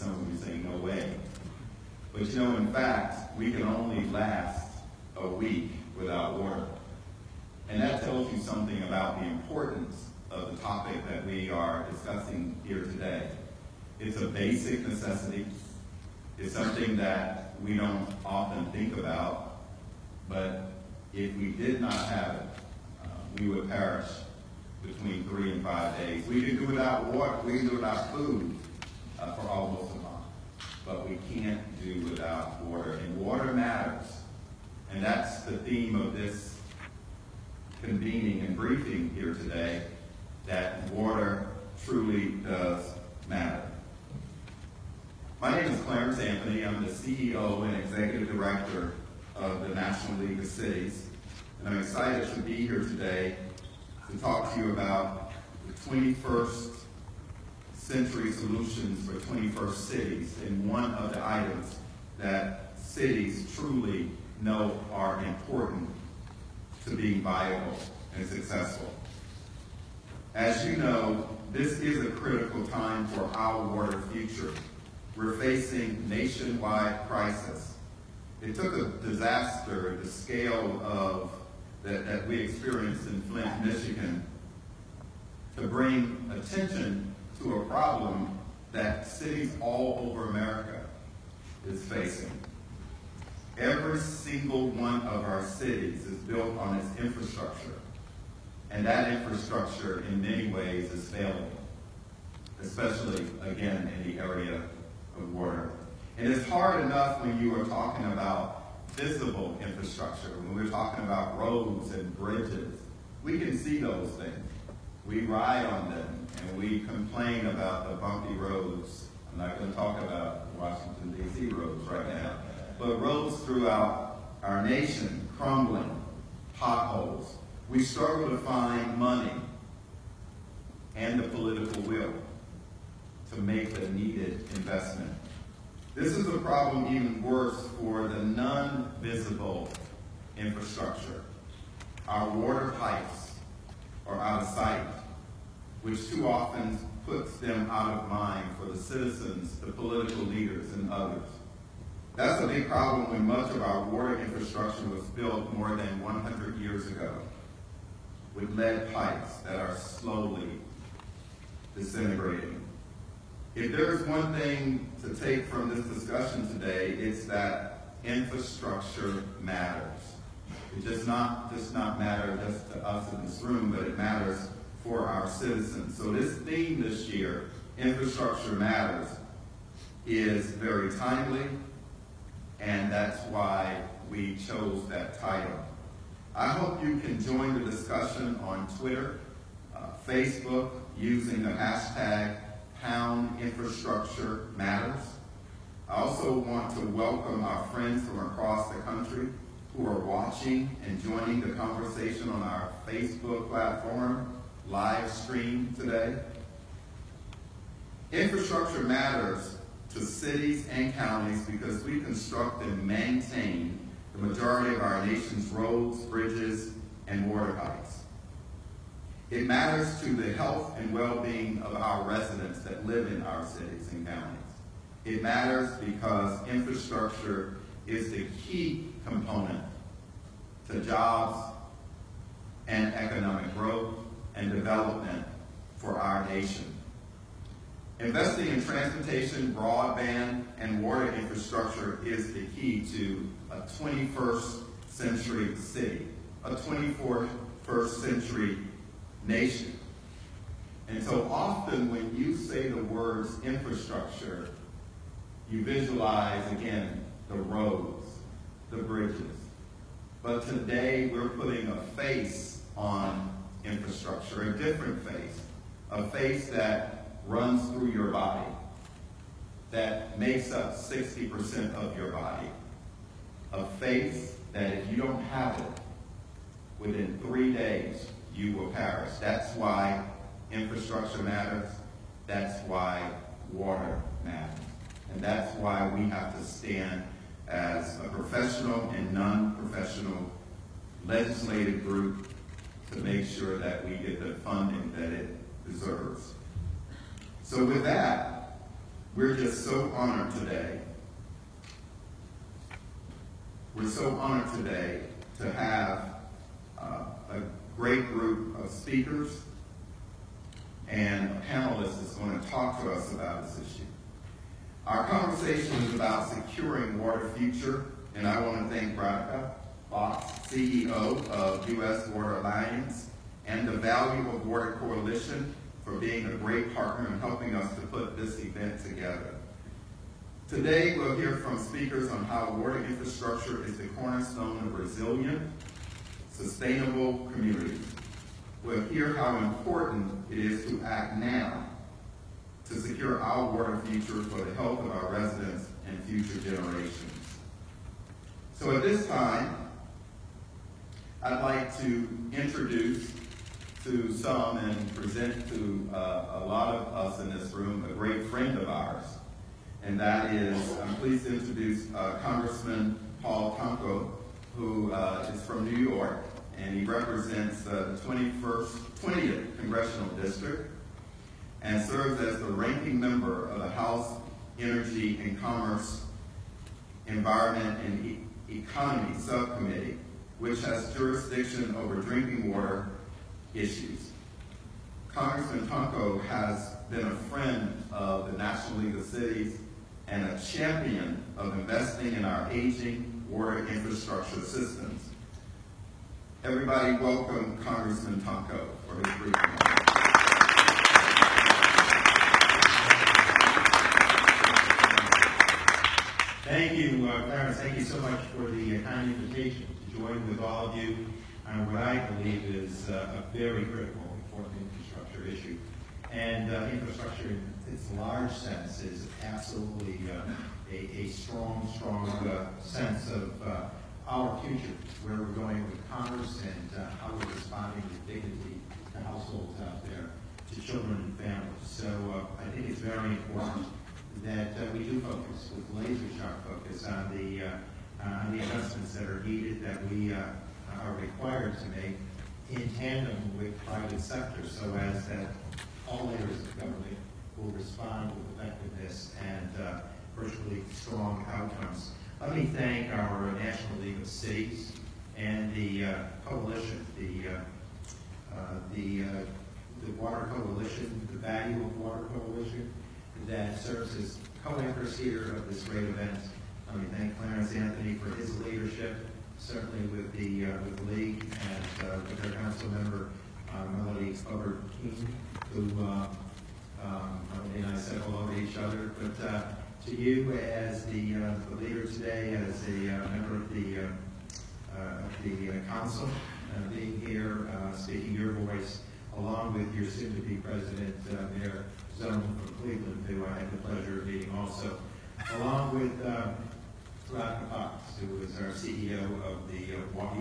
some of you say, no way. But you know, in fact, we can only last a week without water. And that tells you something about the importance of the topic that we are discussing here today. It's a basic necessity. It's something that we don't often think about, but if we did not have it, we would perish between 3 and 5 days. We can do without water, we can do without food for almost a month, but we can't do without water. And water matters. And that's the theme of this convening and briefing here today, that water truly does matter. My name is Clarence Anthony. I'm the CEO and Executive Director of the National League of Cities. And I'm excited to be here today to talk to you about the 21st century solutions for 21st cities, and one of the items that cities truly know are important to being viable and successful. As you know, this is a critical time for our water future. We're facing nationwide crisis. It took a disaster, the scale of that we experienced in Flint, Michigan, to bring attention to a problem that cities all over America is facing. Every single one of our cities is built on its infrastructure, and that infrastructure in many ways is failing, especially, again, in the area of water. And it's hard enough when you are talking about visible infrastructure, when we're talking about roads and bridges. We can see those things. We ride on them, and we complain about the bumpy roads. I'm not going to talk about Washington, D.C. roads right now, but roads throughout our nation crumbling, potholes. We struggle to find money and the political will to make the needed investment. This is a problem even worse for the non-visible infrastructure. Our water pipes are out of sight, which too often puts them out of mind for the citizens, the political leaders, and others. That's a big problem when much of our water infrastructure was built more than 100 years ago with lead pipes that are slowly disintegrating. If there's one thing to take from this discussion today, it's that infrastructure matters. It does not matter just to us in this room, but it matters for our citizens. So this theme this year, Infrastructure Matters, is very timely, and that's why we chose that title. I hope you can join the discussion on Twitter, Facebook, using the hashtag #InfrastructureMatters. I also want to welcome our friends from across the country who are watching and joining the conversation on our Facebook platform, live stream today. Infrastructure matters to cities and counties because we construct and maintain the majority of our nation's roads, bridges, and water pipes. It matters to the health and well-being of our residents that live in our cities and counties. It matters because infrastructure is the key component to jobs and economic growth and development for our nation. Investing in transportation, broadband, and water infrastructure is the key to a 21st century city, a 21st century nation. And so often when you say the words infrastructure, you visualize, again, the roads, the bridges. But today we're putting a face on infrastructure, a different face, a face that runs through your body, that makes up 60% of your body, a face that if you don't have it, within 3 days, you will perish. That's why infrastructure matters. That's why water matters. And that's why we have to stand as a professional and non-professional legislative group to make sure that we get the funding that it deserves. So with that, We're just so honored today. We're so honored today to have a great group of speakers and a panelist that's going to talk to us about this issue. Our conversation is about securing water future, and I want to thank Radhika Fox, CEO of U.S. Water Alliance, and the Value of Water Coalition for being a great partner in helping us to put this event together. Today, we'll hear from speakers on how water infrastructure is the cornerstone of resilient, sustainable communities. We'll hear how important it is to act now to secure our water future for the health of our residents and future generations. So at this time, I'd like to introduce to some and present to a lot of us in this room a great friend of ours. And that is, I'm pleased to introduce Congressman Paul Tonko, who is from New York, and he represents the 20th Congressional District and serves as the ranking member of the House Energy and Commerce, Environment and Economy Subcommittee, which has jurisdiction over drinking water issues. Congressman Tonko has been a friend of the National League of Cities and a champion of investing in our aging water infrastructure systems. Everybody welcome Congressman Tonko for his brief remarks. Thank you, Clarence. Thank you so much for the kind invitation to join with all of you on what I believe is a very critical, important infrastructure issue. And infrastructure in its large sense is absolutely a strong sense of our future, where we're going with commerce and how we're responding with dignity to households out there, to children and families. So I think it's very important that we do focus with laser-sharp focus on the investments that are needed, that we are required to make in tandem with private sector, so as that all layers of government will respond with effectiveness and virtually strong outcomes. Let me thank our National League of Cities and the coalition, the Water Coalition, the Value of Water Coalition, that serves as co-anchors here of this great event. Let me thank Clarence Anthony for his leadership, certainly with the League and with their council member, Melody Hubbard-King, who Melody and I said hello to each other. But to you as the leader today, as a member of the council, being here, speaking your voice, along with your soon-to-be president, Mayor Zone from Cleveland, who I had the pleasure of meeting also, along with Radhika Fox, who is our CEO of the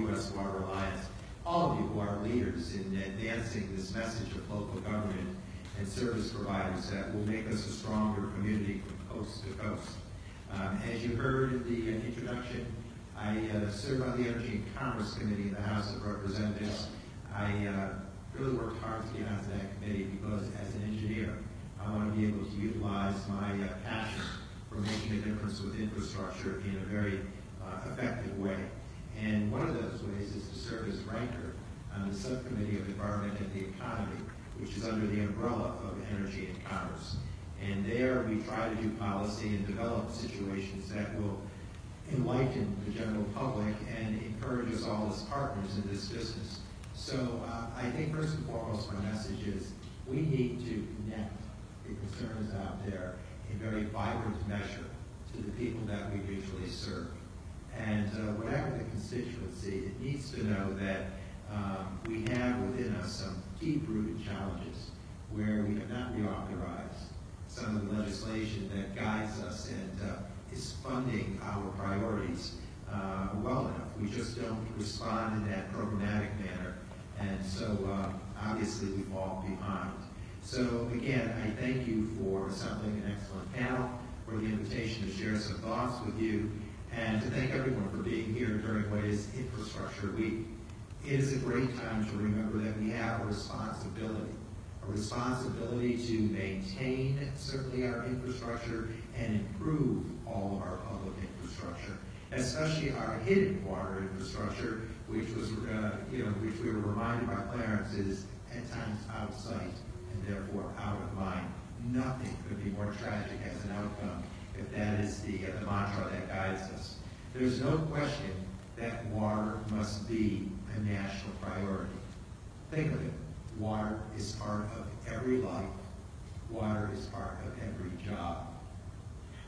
U.S. Water Alliance, all of you who are leaders in advancing this message of local government and service providers that will make us a stronger community from coast to coast. As you heard in the introduction, I serve on the Energy and Commerce Committee in the House of Representatives. I really worked hard to get onto that committee because as an engineer, I want to be able to utilize my passion for making a difference with infrastructure in a very effective way. And one of those ways is to serve as ranker on the Subcommittee of Environment and the Economy, which is under the umbrella of Energy and Commerce. And there we try to do policy and develop situations that will enlighten the general public and encourage us all as partners in this business. So I think first and foremost my message is we need to connect the concerns out there in very vibrant measure to the people that we usually serve. And whatever the constituency, it needs to know that we have within us some deep-rooted challenges where we have not reauthorized some of the legislation that guides us and is funding our priorities well enough. We just don't respond in that programmatic manner, and so obviously we fall behind. So again, I thank you for assembling an excellent panel, for the invitation to share some thoughts with you, and to thank everyone for being here during what is Infrastructure Week. It is a great time to remember that we have a a responsibility to maintain certainly our infrastructure and improve all of our public infrastructure, especially our hidden water infrastructure, which was, which we were reminded by Clarence is at times out of sight and therefore out of mind. Nothing could be more tragic as an outcome if that is the mantra that guides us. There's no question that water must be a national priority. Think of it. Water is part of every life. Water is part of every job.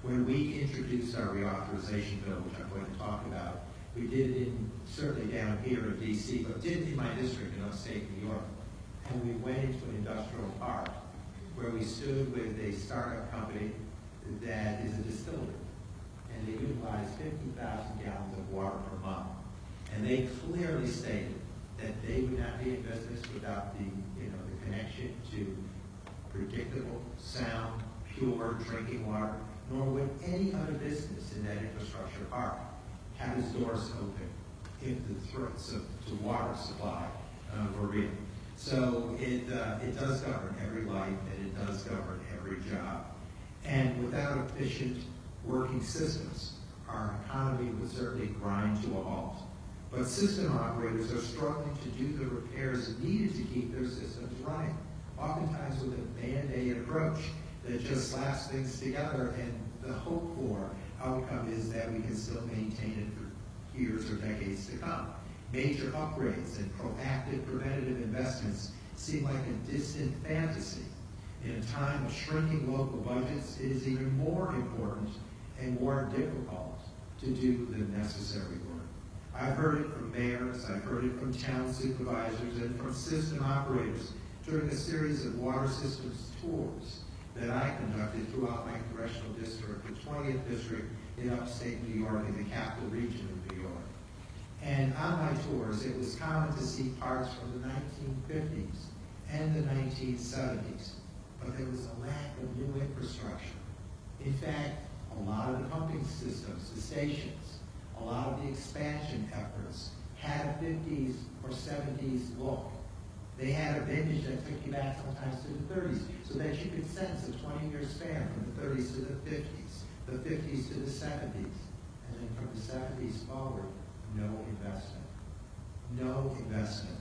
When we introduced our reauthorization bill, which I'm going to talk about, we did it certainly down here in D.C., but did it in my district in upstate New York. And we went into an industrial park where we stood with a startup company that is a distillery. And they utilize 50,000 gallons of water per month. And they clearly stated that they would not be in business without the connection to predictable, sound, pure drinking water, nor would any other business in that infrastructure park have its doors open if the threats to water supply were real. So it does govern every life, and it does govern every job. And without efficient working systems, our economy would certainly grind to a halt. But system operators are struggling to do the repairs needed to keep their systems running, oftentimes with a band-aid approach that just slaps things together, and the hope for outcome is that we can still maintain it for years or decades to come. Major upgrades and proactive preventative investments seem like a distant fantasy. In a time of shrinking local budgets, it is even more important and more difficult to do the necessary work. I've heard it from mayors, I've heard it from town supervisors, and from system operators during a series of water systems tours that I conducted throughout my congressional district, the 20th district in upstate New York, in the capital region of New York. And on my tours, it was common to see parks from the 1950s and the 1970s, but there was a lack of new infrastructure. In fact, a lot of the pumping systems, the stations, a lot of the expansion efforts had a 50s or 70s look. They had a vintage that took you back sometimes to the 30s, so that you could sense a 20-year span from the 30s to the 50s, the 50s to the 70s, and then from the 70s forward, no investment. No investment.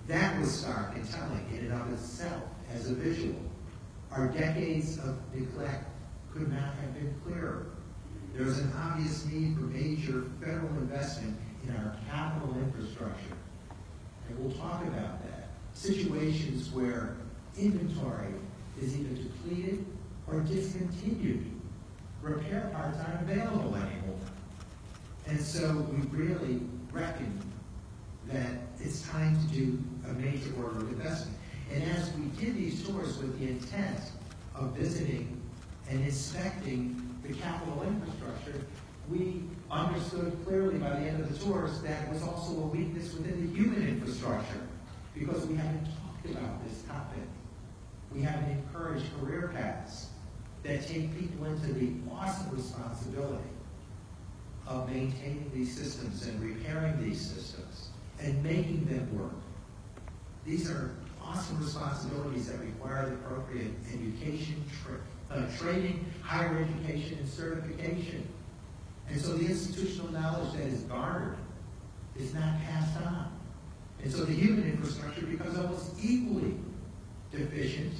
That was stark and telling in and of itself as a visual. Our decades of neglect could not have been clearer. There is an obvious need for major federal investment in our capital infrastructure. And we'll talk about that. Situations where inventory is either depleted or discontinued. Repair parts aren't available anymore. And so we really reckon that it's time to do a major order of investment. And as we did these tours with the intent of visiting and inspecting the capital infrastructure, we understood clearly by the end of the tours that it was also a weakness within the human infrastructure, because we haven't talked about this topic. We haven't encouraged career paths that take people into the awesome responsibility of maintaining these systems and repairing these systems and making them work. These are awesome responsibilities that require the appropriate education, training, higher education, and certification. And so the institutional knowledge that is garnered is not passed on. And so the human infrastructure becomes almost equally deficient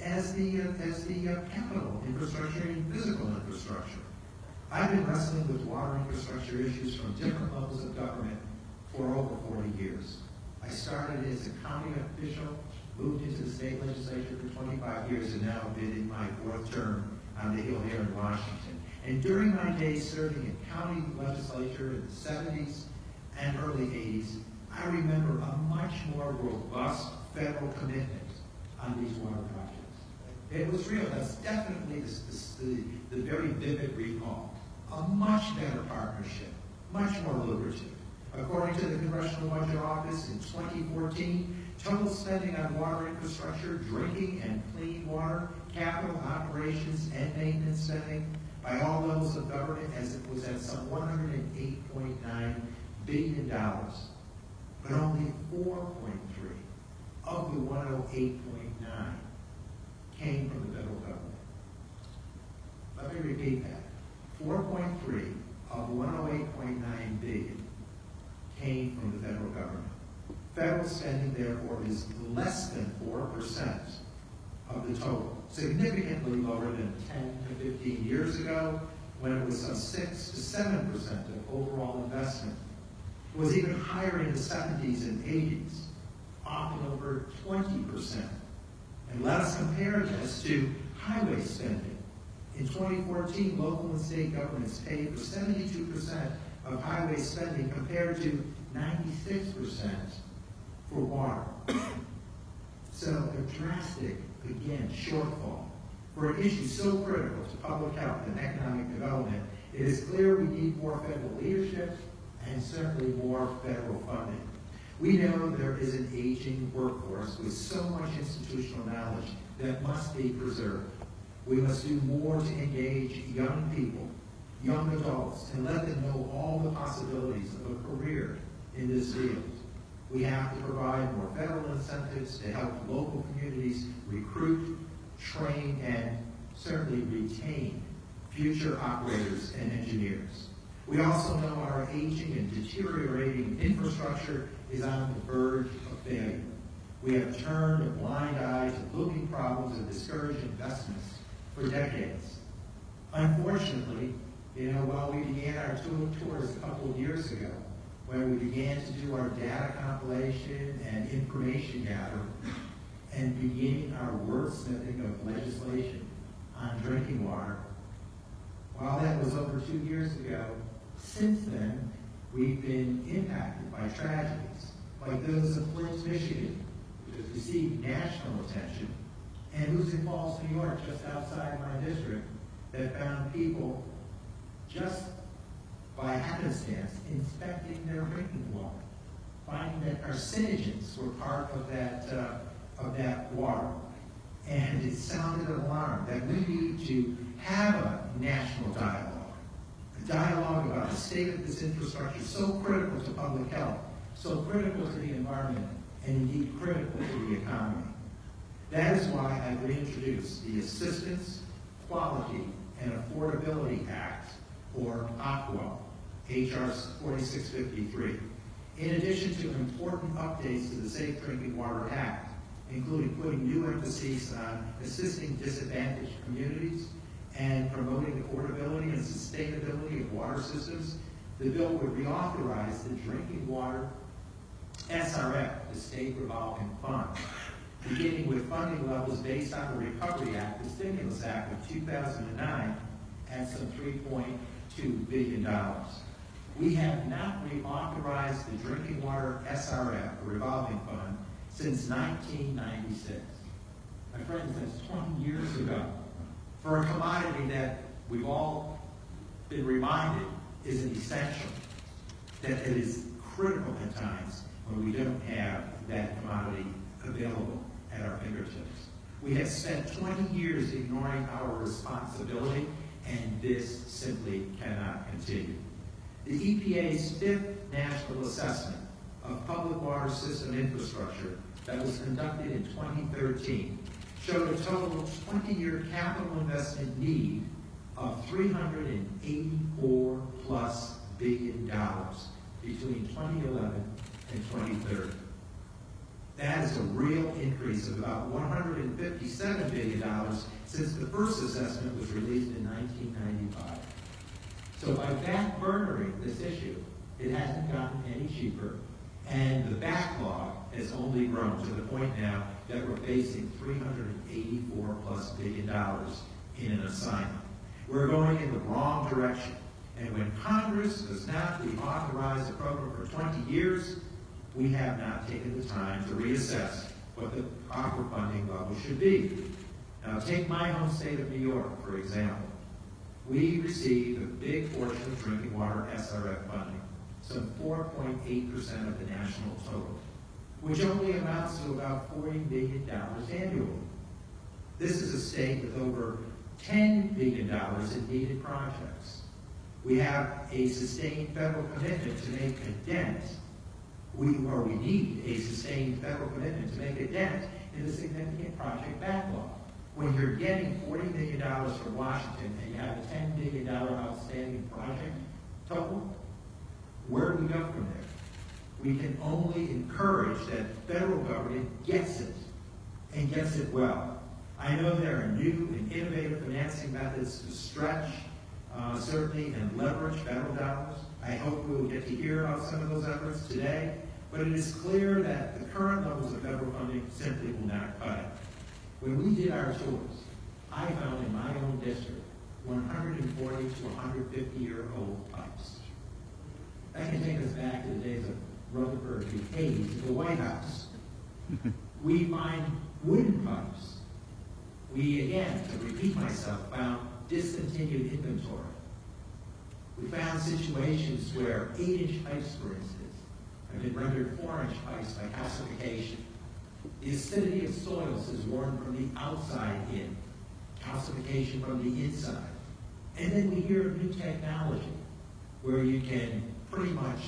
as the capital infrastructure and physical infrastructure. I've been wrestling with water infrastructure issues from different levels of government for over 40 years. I started as a county official, moved into the state legislature for 25 years, and now been in my fourth term on the Hill here in Washington. And during my days serving in county legislature in the 70s and early 80s, I remember a much more robust federal commitment on these water projects. It was real. That's definitely the very vivid recall. A much better partnership, much more lucrative. According to the Congressional Budget Office in 2014, total spending on water infrastructure, drinking and clean water, capital operations and maintenance spending by all levels of government as it was at some $108.9 billion. But only 4.3 of the 108.9 came from the federal government. Let me repeat that. 4.3 of 108.9 billion came from the federal government. Federal spending, therefore, is less than 4% of the total, significantly lower than 10 to 15 years ago, when it was some 6 to 7% of overall investment. It was even higher in the 70s and 80s, often over 20%. And let us compare this to highway spending. In 2014, local and state governments paid for 72% of highway spending compared to 96% for water. So a drastic, again, shortfall. For an issue so critical to public health and economic development, it is clear we need more federal leadership and certainly more federal funding. We know there is an aging workforce with so much institutional knowledge that must be preserved. We must do more to engage young people, young adults, and let them know all the possibilities of a career in this field. We have to provide more federal incentives to help local communities recruit, train, and certainly retain future operators and engineers. We also know our aging and deteriorating infrastructure is on the verge of failure. We have turned a blind eye to looming problems and discouraged investments for decades. Unfortunately, while we began our tours a couple of years ago, when we began to do our data compilation and information gathering, and beginning our wordsmithing of legislation on drinking water, while that was over 2 years ago, since then, we've been impacted by tragedies like those of Flint, Michigan, which has received national attention, and Hoosick Falls, New York, just outside my district, that found people just by happenstance inspecting their drinking water, finding that carcinogens were part of that water. And it sounded an alarm that we need to have a national dialogue, a dialogue about the state of this infrastructure so critical to public health, so critical to the environment, and indeed critical to the economy. That is why I reintroduced the Assistance, Quality, and Affordability Act, or AQUA, H.R. 4653, in addition to important updates to the Safe Drinking Water Act, including putting new emphasis on assisting disadvantaged communities and promoting affordability and sustainability of water systems. The bill would reauthorize the Drinking Water SRF, the State Revolving Fund, beginning with funding levels based on the Recovery Act, the Stimulus Act of 2009, at some $3.2 billion. We have not reauthorized the Drinking Water SRF, the Revolving Fund, since 1996. My friends, that's 20 years ago. For a commodity that we've all been reminded is an essential, that it is critical at times when we don't have that commodity available at our fingertips. We have spent 20 years ignoring our responsibility, and this simply cannot continue. The EPA's 5th National Assessment of Public Water System Infrastructure that was conducted in 2013 showed a total 20-year capital investment need of $384+ billion between 2011 and 2030. That is a real increase of about $157 billion since the first assessment was released in 1995. So by back-burnering this issue, it hasn't gotten any cheaper, and the backlog has only grown to the point now that we're facing $384+ billion in an assignment. We're going in the wrong direction, and when Congress does not reauthorize the program for 20 years, we have not taken the time to reassess what the proper funding level should be. Now, take my home state of New York, for example. We received a big portion of drinking water SRF funding, some 4.8% of the national total, which only amounts to about $40 million annually. This is a state with over $10 billion in needed projects. We have a sustained federal commitment to make a dent We need a sustained federal commitment to make a dent in the significant project backlog. When you're getting $40 million from Washington and you have a $10 billion outstanding project total, where do we go from there? We can only encourage that federal government gets it and gets it well. I know there are new and innovative financing methods to stretch, certainly, and leverage federal dollars. I hope we will get to hear about some of those efforts today, but it is clear that the current levels of federal funding simply will not cut it. When we did our tours, I found in my own district 140 to 150-year-old pipes. That can take us back to the days of Rutherford B. Hayes at the White House. We find wooden pipes. We, again, to repeat myself, found discontinued inventory. We found situations where 8-inch pipes, for instance, have been rendered 4-inch pipes by calcification. The acidity of soils is worn from the outside in, calcification from the inside. And then we hear of new technology where you can pretty much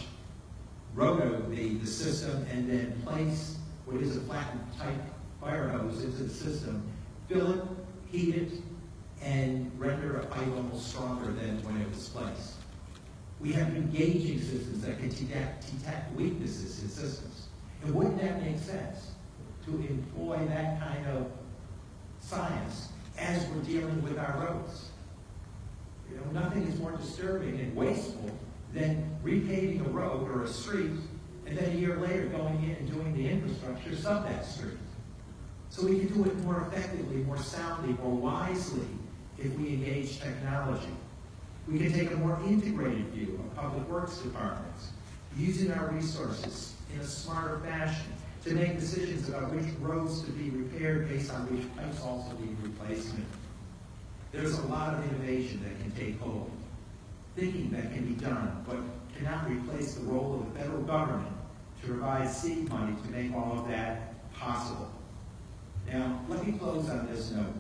roto the system and then place what is a flattened type fire hose into the system, fill it, heat it, and render a pipe almost stronger than when it was placed. We have new gauging systems that can detect weaknesses in systems. And wouldn't that make sense to employ that kind of science as we're dealing with our roads? You know, nothing is more disturbing and wasteful than repaving a road or a street and then a year later going in and doing the infrastructure sub that street. So we can do it more effectively, more soundly, more wisely if we engage technology. We can take a more integrated view of public works departments, using our resources in a smarter fashion to make decisions about which roads to be repaired based on which pipes also need replacement. There's a lot of innovation that can take hold, thinking that can be done, but cannot replace the role of the federal government to provide seed money to make all of that possible. Now, let me close on this note,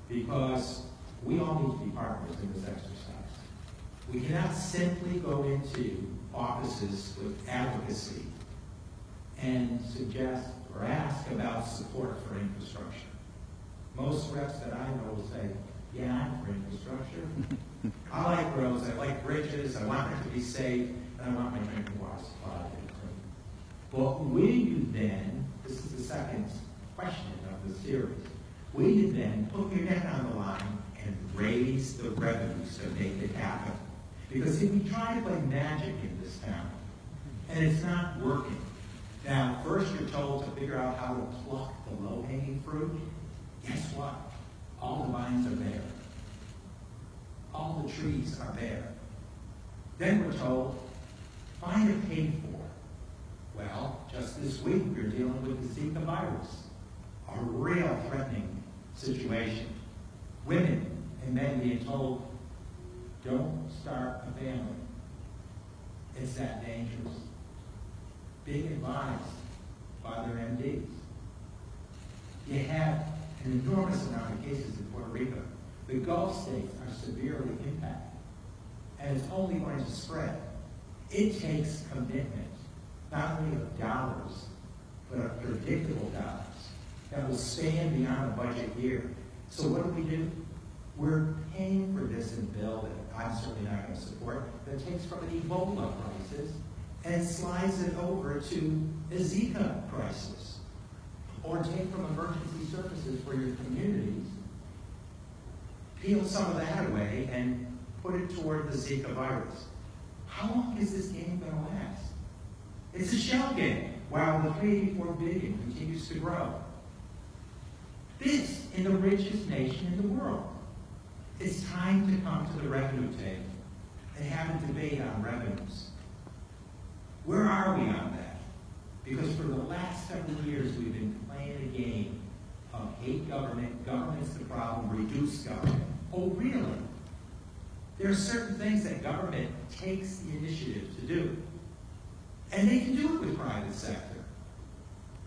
because we all need to be partners in this exercise. We cannot simply go into offices with advocacy and suggest or ask about support for infrastructure. Most reps that I know will say, yeah, I'm for infrastructure. I like roads, I like bridges, I want them to be safe, and I want my drinking water supply to be clean. But will you then, this is the second question of the series, will you then put your neck on the line and raise the revenues to make it happen? Because if we try to play magic in this town, and it's not working, now first you're told to figure out how to pluck the low-hanging fruit. Guess what? All the vines are bare. All the trees are bare. Then we're told, find a paid for. Well, just this week we're dealing with the Zika virus, a real threatening situation. Women and men being told, don't start a family. It's that dangerous. Being advised by their MDs. You have an enormous amount of cases in Puerto Rico. The Gulf states are severely impacted, and it's only going to spread. It takes commitment, not only of dollars, but of predictable dollars that will span beyond a budget year. So what do? We're paying for this in a bill that I'm certainly not going to support, that takes from an Ebola crisis and slides it over to a Zika crisis. Or take from emergency services for your communities, peel some of that away, and put it toward the Zika virus. How long is this game going to last? It's a shell game, while the $384 billion continues to grow. This in the richest nation in the world. It's time to come to the revenue table and have a debate on revenues. Where are we on that? Because for the last several years, we've been playing a game of hate government, government's the problem, reduce government. Oh, really? There are certain things that government takes the initiative to do. And they can do it with private sector.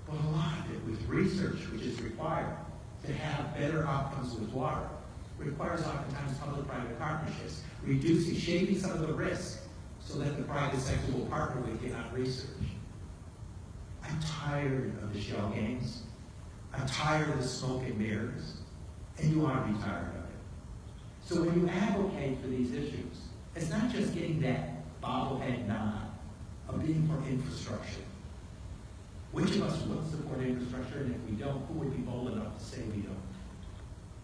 But a lot of it with research, which is required to have better outcomes with water, requires oftentimes public-private partnerships, shaving some of the risk so that the private sector will partner with you on research. I'm tired of the shell games. I'm tired of the smoke and mirrors. And you ought to be tired of it. So when you advocate for these issues, it's not just getting that bobblehead nod of being for infrastructure. Which of us would support infrastructure, and if we don't, who would be bold enough to say we don't?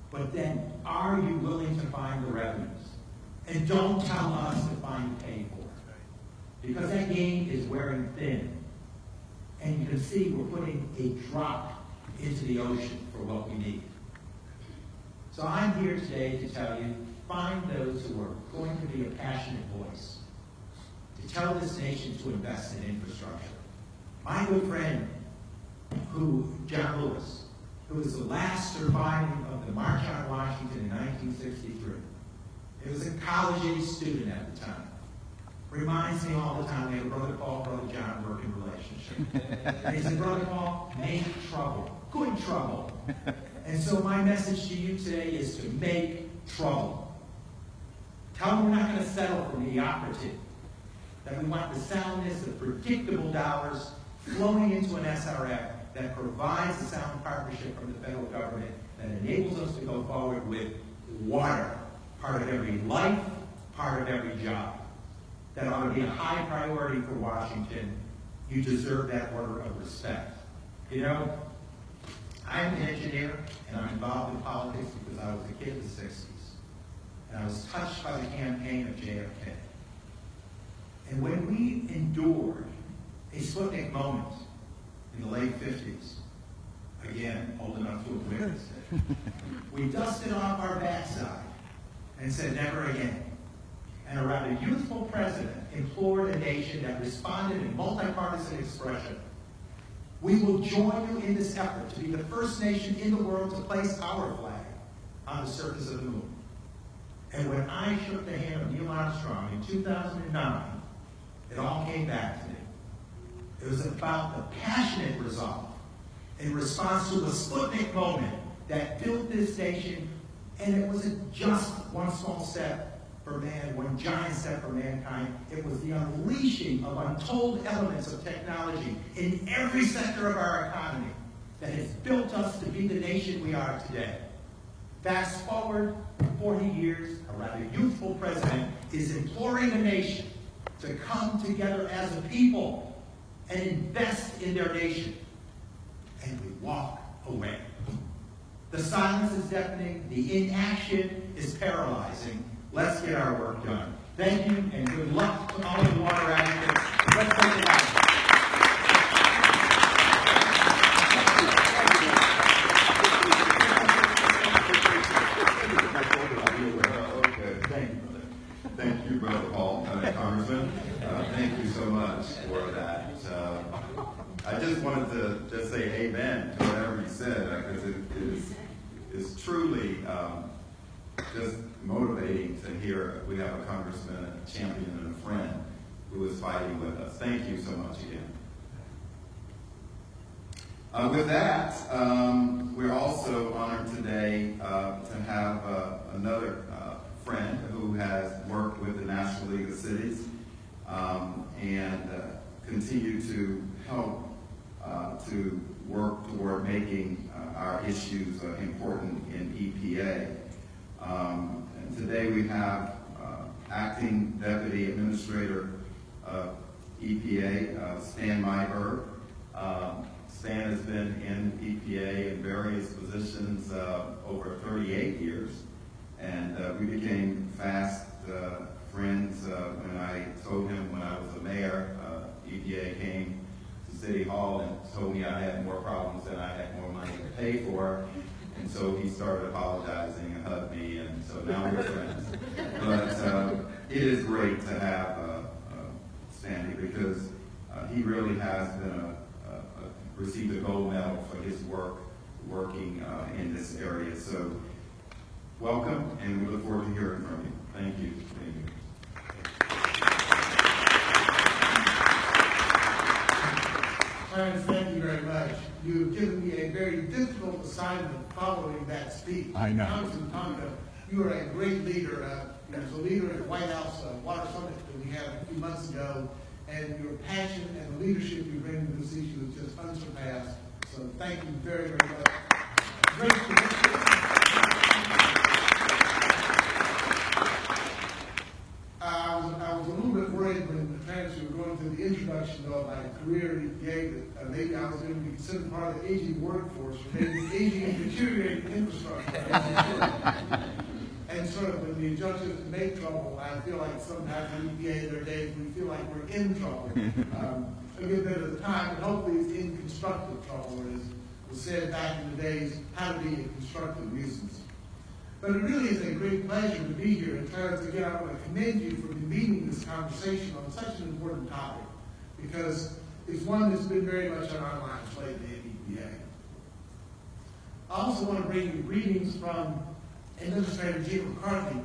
But then, are you willing to find the revenues? And don't tell us to find pay for it. Because that game is wearing thin. And you can see we're putting a drop into the ocean for what we need. So I'm here today to tell you, find those who are going to be a passionate voice to tell this nation to invest in infrastructure. My good friend, John Lewis, who was the last surviving of the March on Washington in 1963. He was a college-age student at the time. Reminds me all the time, we had a Brother Paul, Brother John working relationship. And he said, Brother Paul, make trouble. Good trouble. And so my message to you today is to make trouble. Tell them we're not going to settle for mediocrity. That we want the soundness of predictable dollars flowing into an SRF that provides a sound partnership from the federal government that enables us to go forward with water, part of every life, part of every job. That ought to be a high priority for Washington. You deserve that order of respect. You know, I'm an engineer, and I'm involved in politics because I was a kid in the 60s. And I was touched by the campaign of JFK. And when we endured a Sputnik moment in the late 50s, again, old enough to have witnessed it, we dusted off our backside and said, never again. And a rather youthful president implored a nation that responded in multipartisan expression. We will join you in this effort to be the first nation in the world to place our flag on the surface of the moon. And when I shook the hand of Neil Armstrong in 2009, it all came back to me. It was about the passionate resolve in response to the Sputnik moment that built this nation, and it wasn't just one small step for man, one giant step for mankind. It was the unleashing of untold elements of technology in every sector of our economy that has built us to be the nation we are today. Fast forward 40 years, a rather youthful president is imploring the nation to come together as a people and invest in their nation. And we walk away. The silence is deafening. The inaction is paralyzing. Let's get our work done. Thank you, and good luck to all of the water advocates. Let's take it out. Thank you, Brother Paul, Congressman. Thank you so much for that. I just wanted to just say amen to whatever you said, because it is truly just motivating to hear we have a congressman, a champion, and a friend who is fighting with us. Thank you so much again. With that, we're also honored today to have another friend who has worked with the National League of Cities and continue to help to work toward making our issues important in EPA. And today we have Acting Deputy Administrator of EPA, Stan Myberg. Stan has been in EPA in various positions over 38 years. And we became fast friends when I told him when I was a mayor, EPA came to City Hall and told me I had more problems than I had more money to pay for. And so he started apologizing and hugged me, and so now we're friends. But it is great to have Stanley, because he really has been received a gold medal for his work working in this area. So welcome, and we look forward to hearing from you. Thank you. Thank you. Clarence, thank you very much. You've given me a very difficult assignment following that speech. I know. Congressman Tonka, you are a great leader. You was a leader at the White House Water Summit that we had a few months ago, and your passion and the leadership you bring to this issue is just unsurpassed. So thank you very, very much. Great I was a little bit worried when the parents were going through the introduction of my career at EPA that maybe I was going to be considered part of the aging workforce, or maybe aging and deteriorating infrastructure. And sort of when the injunctions make trouble, I feel like sometimes in EPA there are days we feel like we're in trouble. A good bit of the time, and hopefully it's in constructive trouble, as was said back in the days, how to be in constructive reasons. But it really is a great pleasure to be here. And Clarence, again, I want to commend you for leading this conversation on such an important topic, because it's one that's been very much on our minds lately at EPA. I also want to bring you greetings from Administrator Jean McCarthy.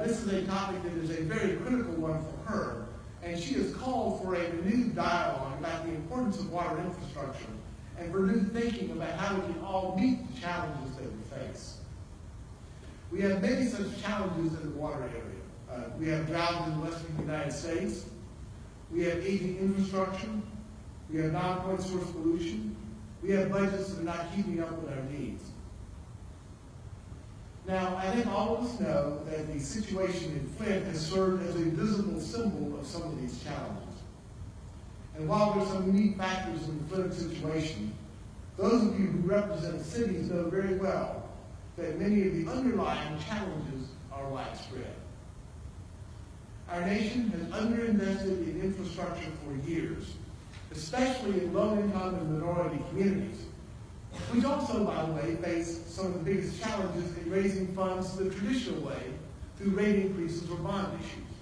This is a topic that is a very critical one for her, and she has called for a renewed dialogue about the importance of water infrastructure and for new thinking about how we can all meet the challenges that we face. We have many such challenges in the water area. We have drought in the western United States. We have aging infrastructure. We have non-point source pollution. We have budgets that are not keeping up with our needs. Now, I think all of us know that the situation in Flint has served as a visible symbol of some of these challenges. And while there's some unique factors in the Flint situation, those of you who represent cities know very well that many of the underlying challenges are widespread. Our nation has underinvested in infrastructure for years, especially in low-income and minority communities, which also, by the way, face some of the biggest challenges in raising funds the traditional way through rate increases or bond issues.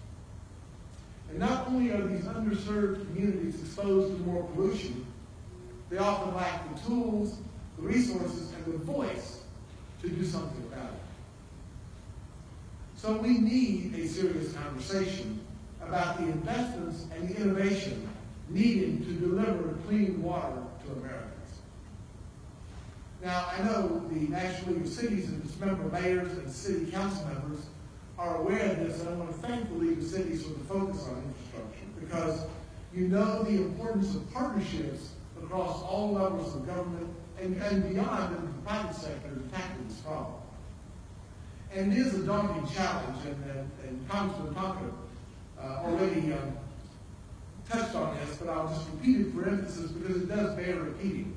And not only are these underserved communities exposed to more pollution, they often lack the tools, the resources, and the voice to do something about it. So we need a serious conversation about the investments and the innovation needed to deliver clean water to Americans. Now, I know the National League of Cities and its member mayors and city council members are aware of this, and I want to thank the League of Cities for the focus on infrastructure, because you know the importance of partnerships across all levels of government and beyond in the private sector to tackle this problem. And it is a daunting challenge, and Congressman Tonka already touched on this, but I'll just repeat it for emphasis because it does bear repeating.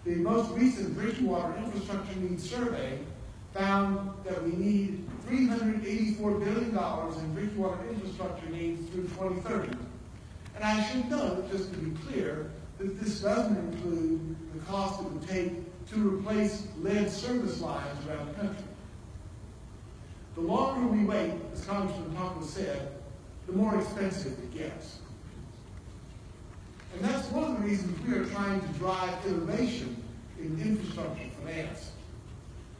The most recent Drinking Water Infrastructure Needs Survey found that we need $384 billion in drinking water infrastructure needs through 2030. And I should note, just to be clear, that this doesn't include the cost it would take to replace lead service lines around the country. The longer we wait, as Congressman Tonka said, the more expensive it gets. And that's one of the reasons we are trying to drive innovation in infrastructure finance.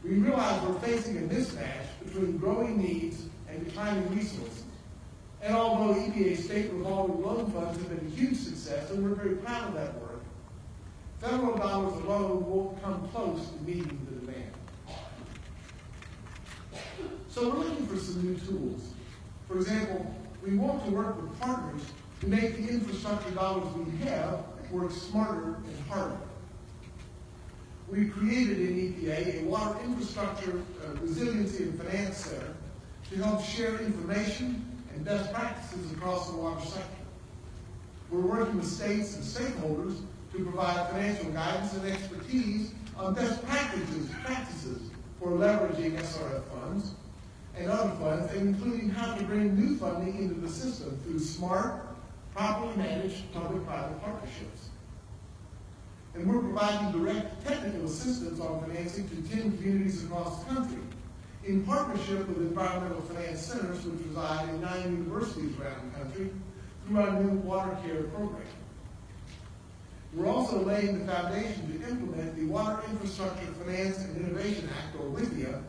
We realize we're facing a mismatch between growing needs and declining resources. And although EPA's state revolving loan funds have been a huge success, and we're very proud of that work, federal dollars alone won't come close to meeting the demand. So we're looking for some new tools. For example, we want to work with partners to make the infrastructure dollars we have work smarter and harder. We created in EPA a Water Infrastructure Resiliency and Finance Center to help share information and best practices across the water sector. We're working with states and stakeholders to provide financial guidance and expertise on best practices for leveraging SRF funds and other funds, including how to bring new funding into the system through smart, properly managed public-private partnerships. And we're providing direct technical assistance on financing to 10 communities across the country in partnership with environmental finance centers which reside in 9 universities around the country through our new Water Care program. We're also laying the foundation to implement the Water Infrastructure Finance and Innovation Act, or WIFIA,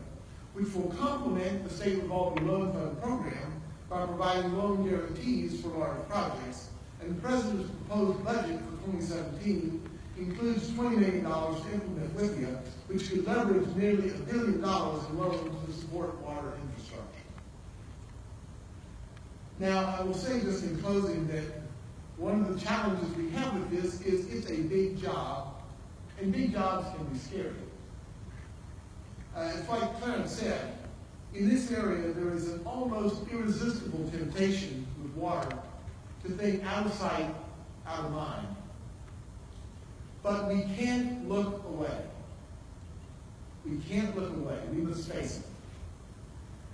which will complement the State Revolving Loan Fund program by providing loan guarantees for large projects. And the President's proposed budget for 2017 includes $20 million to implement WIFIA, which could leverage nearly $1 billion in loans to support water infrastructure. Now, I will say just in closing that One of the challenges we have with this is it's a big job, and big jobs can be scary. It's like Clarence said, in this area there is an almost irresistible temptation with water to think out of sight, out of mind. But we can't look away. We can't look away. We must face it.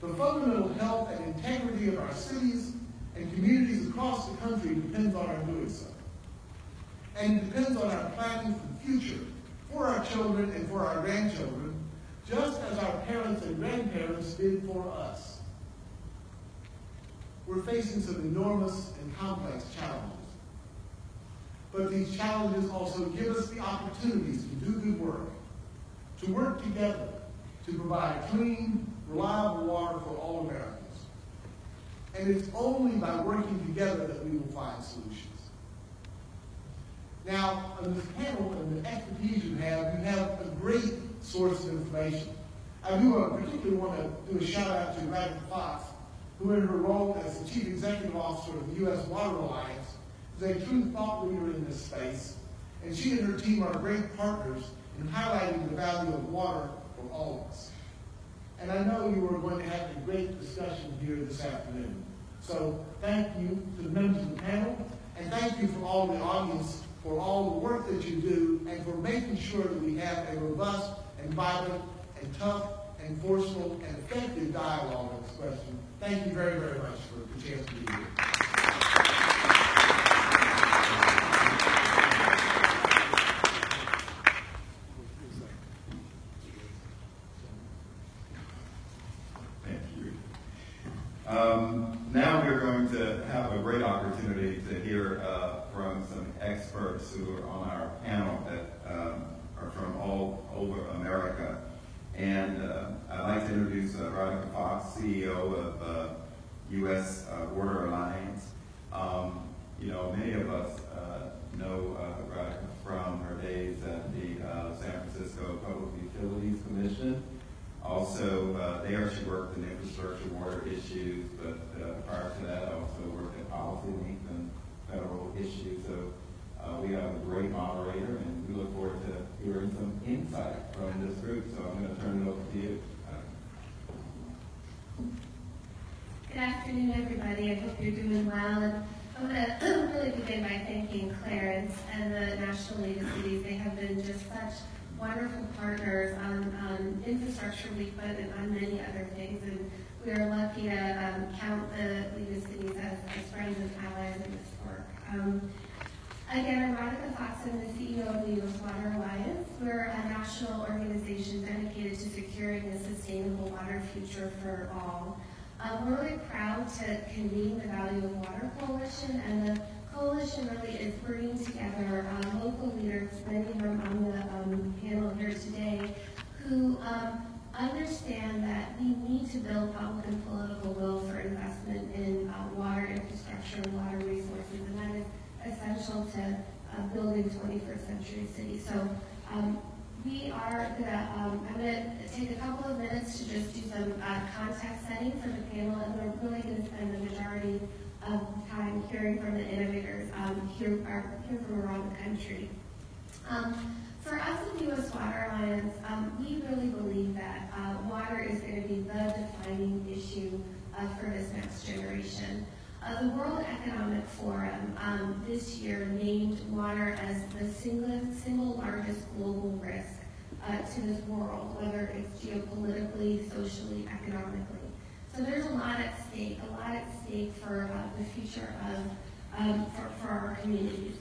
The fundamental health and integrity of our cities and communities across the country depends on our doing so. And it depends on our planning for the future, for our children and for our grandchildren, just as our parents and grandparents did for us. We're facing some enormous and complex challenges. But these challenges also give us the opportunities to do good work, to work together to provide clean, reliable water for all Americans. And it's only by working together that we will find solutions. Now, on this panel and the expertise you have a great source of information. I do particularly want to do a shout out to Radhika Fox, who in her role as the Chief Executive Officer of the U.S. Water Alliance is a true thought leader in this space, and she and her team are great partners in highlighting the value of water for all of us. And I know you are going to have a great discussion here this afternoon. So thank you to the members of the panel, and thank you for all the audience for all the work that you do and for making sure that we have a robust and vibrant and tough and forceful and effective dialogue on this question. Thank you very, very much for the chance to be here. Now we're going to have a great opportunity to hear from some experts who are on our panel that are from all over America. And I'd like to introduce Radhika Fox, CEO of U.S. Water Alliance. Many of us know Radhika from her days at the San Francisco Public Utilities Commission. Also, there she worked in infrastructure water issues, but prior to that, I also worked at Policy Link and federal issues. So we have a great moderator, and we look forward to hearing some insight from this group. So I'm going to turn it over to you. Good afternoon, everybody. I hope you're doing well. And I'm going to really begin by thanking Clarence and the National League of Cities. They have been just such wonderful partners on Infrastructure Week, but on many other things. And we are lucky to count the League of Cities as friends and allies in this work. Again, I'm Radhika Fox. I'm the CEO of the U.S. Water Alliance. We're a national organization dedicated to securing a sustainable water future for all. We're really proud to convene the Value of Water Coalition, and the coalition really is bringing together local leaders, many of them on the panel here today, who understand that we need to build public and political will for investment in water infrastructure and water resources, and that is essential to building 21st century cities. So we are I'm going to take a couple of minutes to just do some context setting for the panel, and we're really going to spend the majority of time hearing from the innovators here from around the country. For us at the U.S. Water Alliance, we really believe that water is going to be the defining issue for this next generation. The World Economic Forum this year named water as the single largest global risk to this world, whether it's geopolitically, socially, economically. So there's a lot at stake for the future of for our communities.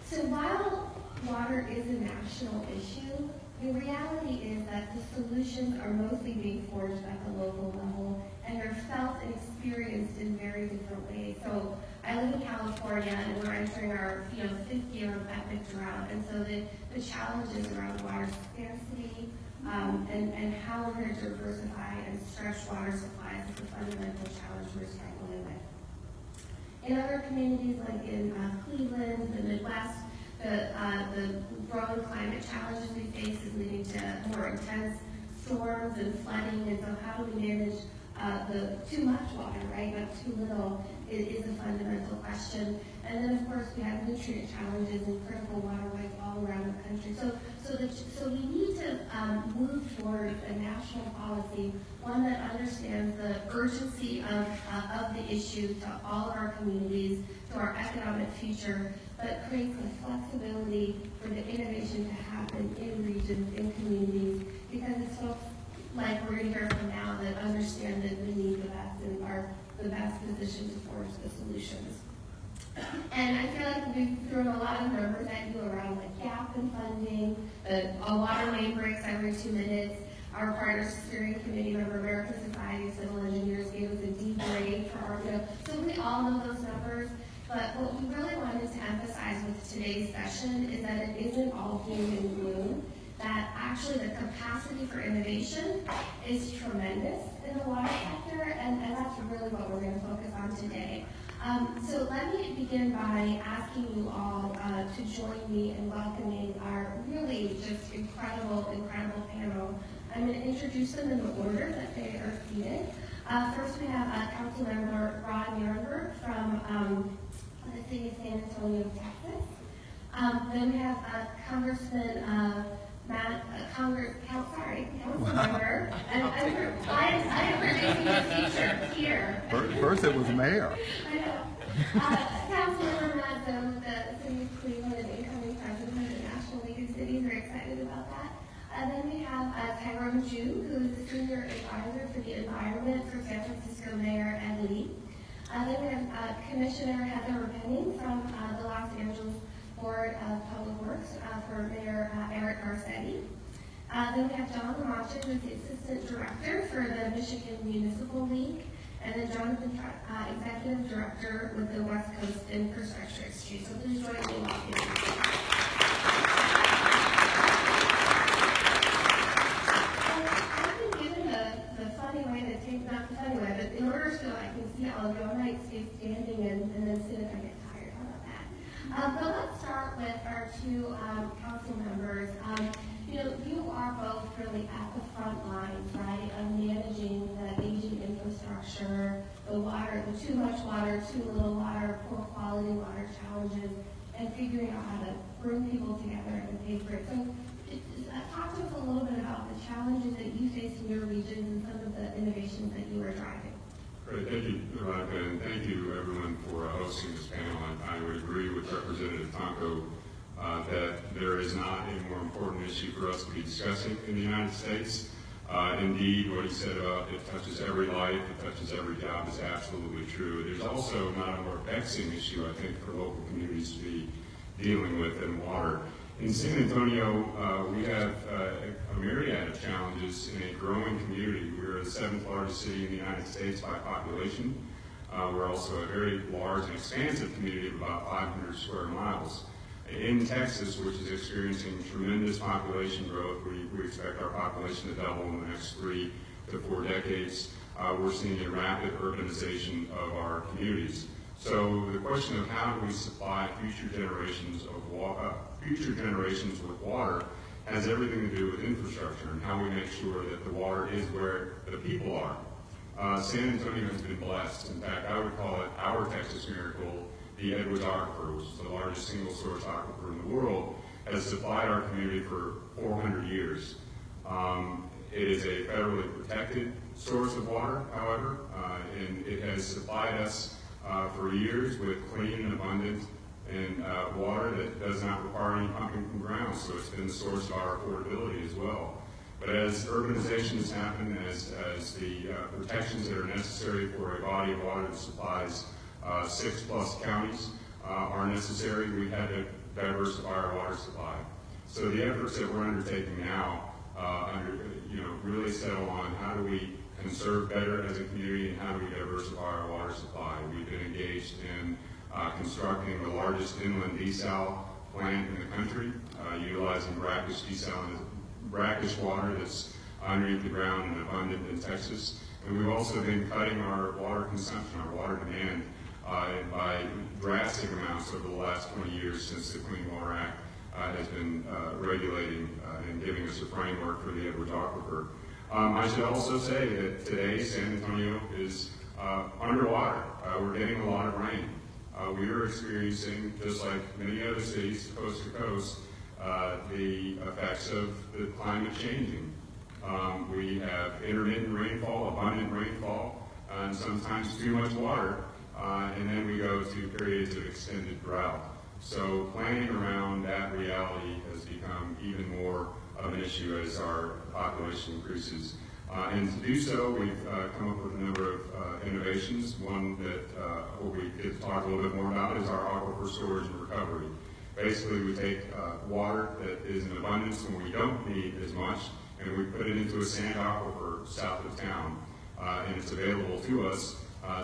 So while water is a national issue, the reality is that the solutions are mostly being forged at the local level, and they're felt and experienced in very different ways. So I live in California, and we're entering our fifth year of epic drought, and so the challenges around water scarcity and how we're going to diversify and stretch water supplies is a fundamental challenge we're struggling with. In other communities like in Cleveland, the Midwest, the growing climate challenges we face is leading to more intense storms and flooding, and so how do we manage the too much water, right, not too little, is a fundamental question. And then, of course, we have nutrient challenges and critical water rights all around the country. So we need to move towards a national policy, one that understands the urgency of the issue to all of our communities, to our economic future, but creates the flexibility for the innovation to happen in regions, in communities, because it's folks like we're going to hear from now that understand the need the best and are the best positioned to forge the solutions. And I feel like we've thrown a lot of numbers at you around the gap in funding, a water main breaks every 2 minutes. Our partner steering committee member, American Society of Civil Engineers, gave us a D grade for our, so we all know those numbers. But what we really wanted to emphasize with today's session is that it isn't all doom and gloom, that actually the capacity for innovation is tremendous in the water sector, and that's really what we're going to focus on today. So let me begin by asking you all to join me in welcoming our really just incredible panel. I'm going to introduce them in the order that they are seated. First, we have Councilmember Rod Nierenberg from the city of San Antonio, Texas. Then we have Congressman Councilmember, and I am predicting the future here. First it was mayor. I know. Councilmember Matt Zone with the City of Cleveland and incoming president of the National League of Cities. We're excited about that. Then we have Tyrone Ju, who is the senior advisor for the environment for San Francisco Mayor Ed Lee. Then we have Commissioner Heather Penning from the Los Angeles Board of Public Works for Mayor Eric Garcetti. Then we have John Lamacha, who is the Assistant Director for the Michigan Municipal League. And then Jonathan, Executive Director with the West Coast Infrastructure Exchange. So please join me in welcoming. I've been given the funny way to take, not the funny way, but in order so I can see all of you, I might stay standing and then sit if I get tired. How about that? But let's start with our two council members. You are both really at the front lines, right, of managing the aging infrastructure, the water, the too much water, too little water, poor quality water challenges, and figuring out how to bring people together and pay for it. So talk to us a little bit about the challenges that you face in your regions and some of the innovations that you are driving. Great, thank you, Veronica, and thank you everyone for hosting this panel. I would agree with Representative Tonko that there is not a more important issue for us to be discussing in the United States. Indeed, what he said about it touches every life, it touches every job is absolutely true. There's also not a more vexing issue, I think, for local communities to be dealing with than water. In San Antonio, we have a myriad of challenges in a growing community. We're the 7th largest city in the United States by population. We're also a very large and expansive community of about 500 square miles. In Texas, which is experiencing tremendous population growth, we expect our population to double in the next 3 to 4 decades. We're seeing a rapid urbanization of our communities. So the question of how do we supply future generations with water has everything to do with infrastructure and how we make sure that the water is where the people are. San Antonio has been blessed. In fact, I would call it our Texas miracle. The Edwards Aquifer, which is the largest single-source aquifer in the world, has supplied our community for 400 years. It is a federally protected source of water, however, and it has supplied us for years with clean and abundant and water that does not require any pumping from ground, so it's been the source of our affordability as well. But as urbanization has happened, as the protections that are necessary for a body of water that supplies 6+ counties are necessary, we've had to diversify our water supply. So the efforts that we're undertaking now really settle on how do we conserve better as a community and how do we diversify our water supply. We've been engaged in constructing the largest inland desal plant in the country, utilizing brackish water that's underneath the ground and abundant in Texas. And we've also been cutting our water consumption, our water demand, by drastic amounts over the last 20 years since the Clean Water Act has been regulating and giving us a framework for the Edwards Aquifer. I should also say that today San Antonio is underwater. We're getting a lot of rain. We are experiencing, just like many other cities, coast to coast, the effects of the climate changing. We have intermittent rainfall, abundant rainfall, and sometimes too much water, and then we go to periods of extended drought. So planning around that reality has become even more of an issue as our population increases. And to do so, we've come up with a number of innovations. One that we get to talk a little bit more about is our aquifer storage and recovery. Basically, we take water that is in abundance when we don't need as much, and we put it into a sand aquifer south of town. And it's available to us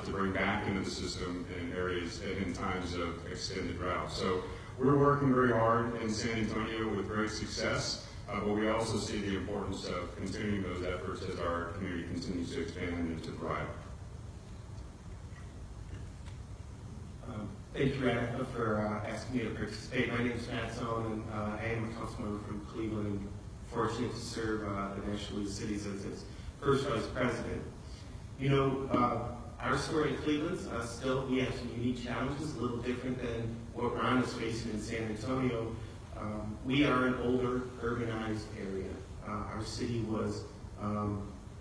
to bring back into the system in areas in times of extended drought. So we're working very hard in San Antonio with great success, but we also see the importance of continuing those efforts as our community continues to expand and to thrive. Thank you, Rad, for asking me to participate. My name is Matt Zone, and I am a council member from Cleveland and fortunate to serve the National League of Cities as its first vice president. You know, our story in Cleveland, still we have some unique challenges, a little different than what Ron is facing in San Antonio. We are an older, urbanized area. Our city was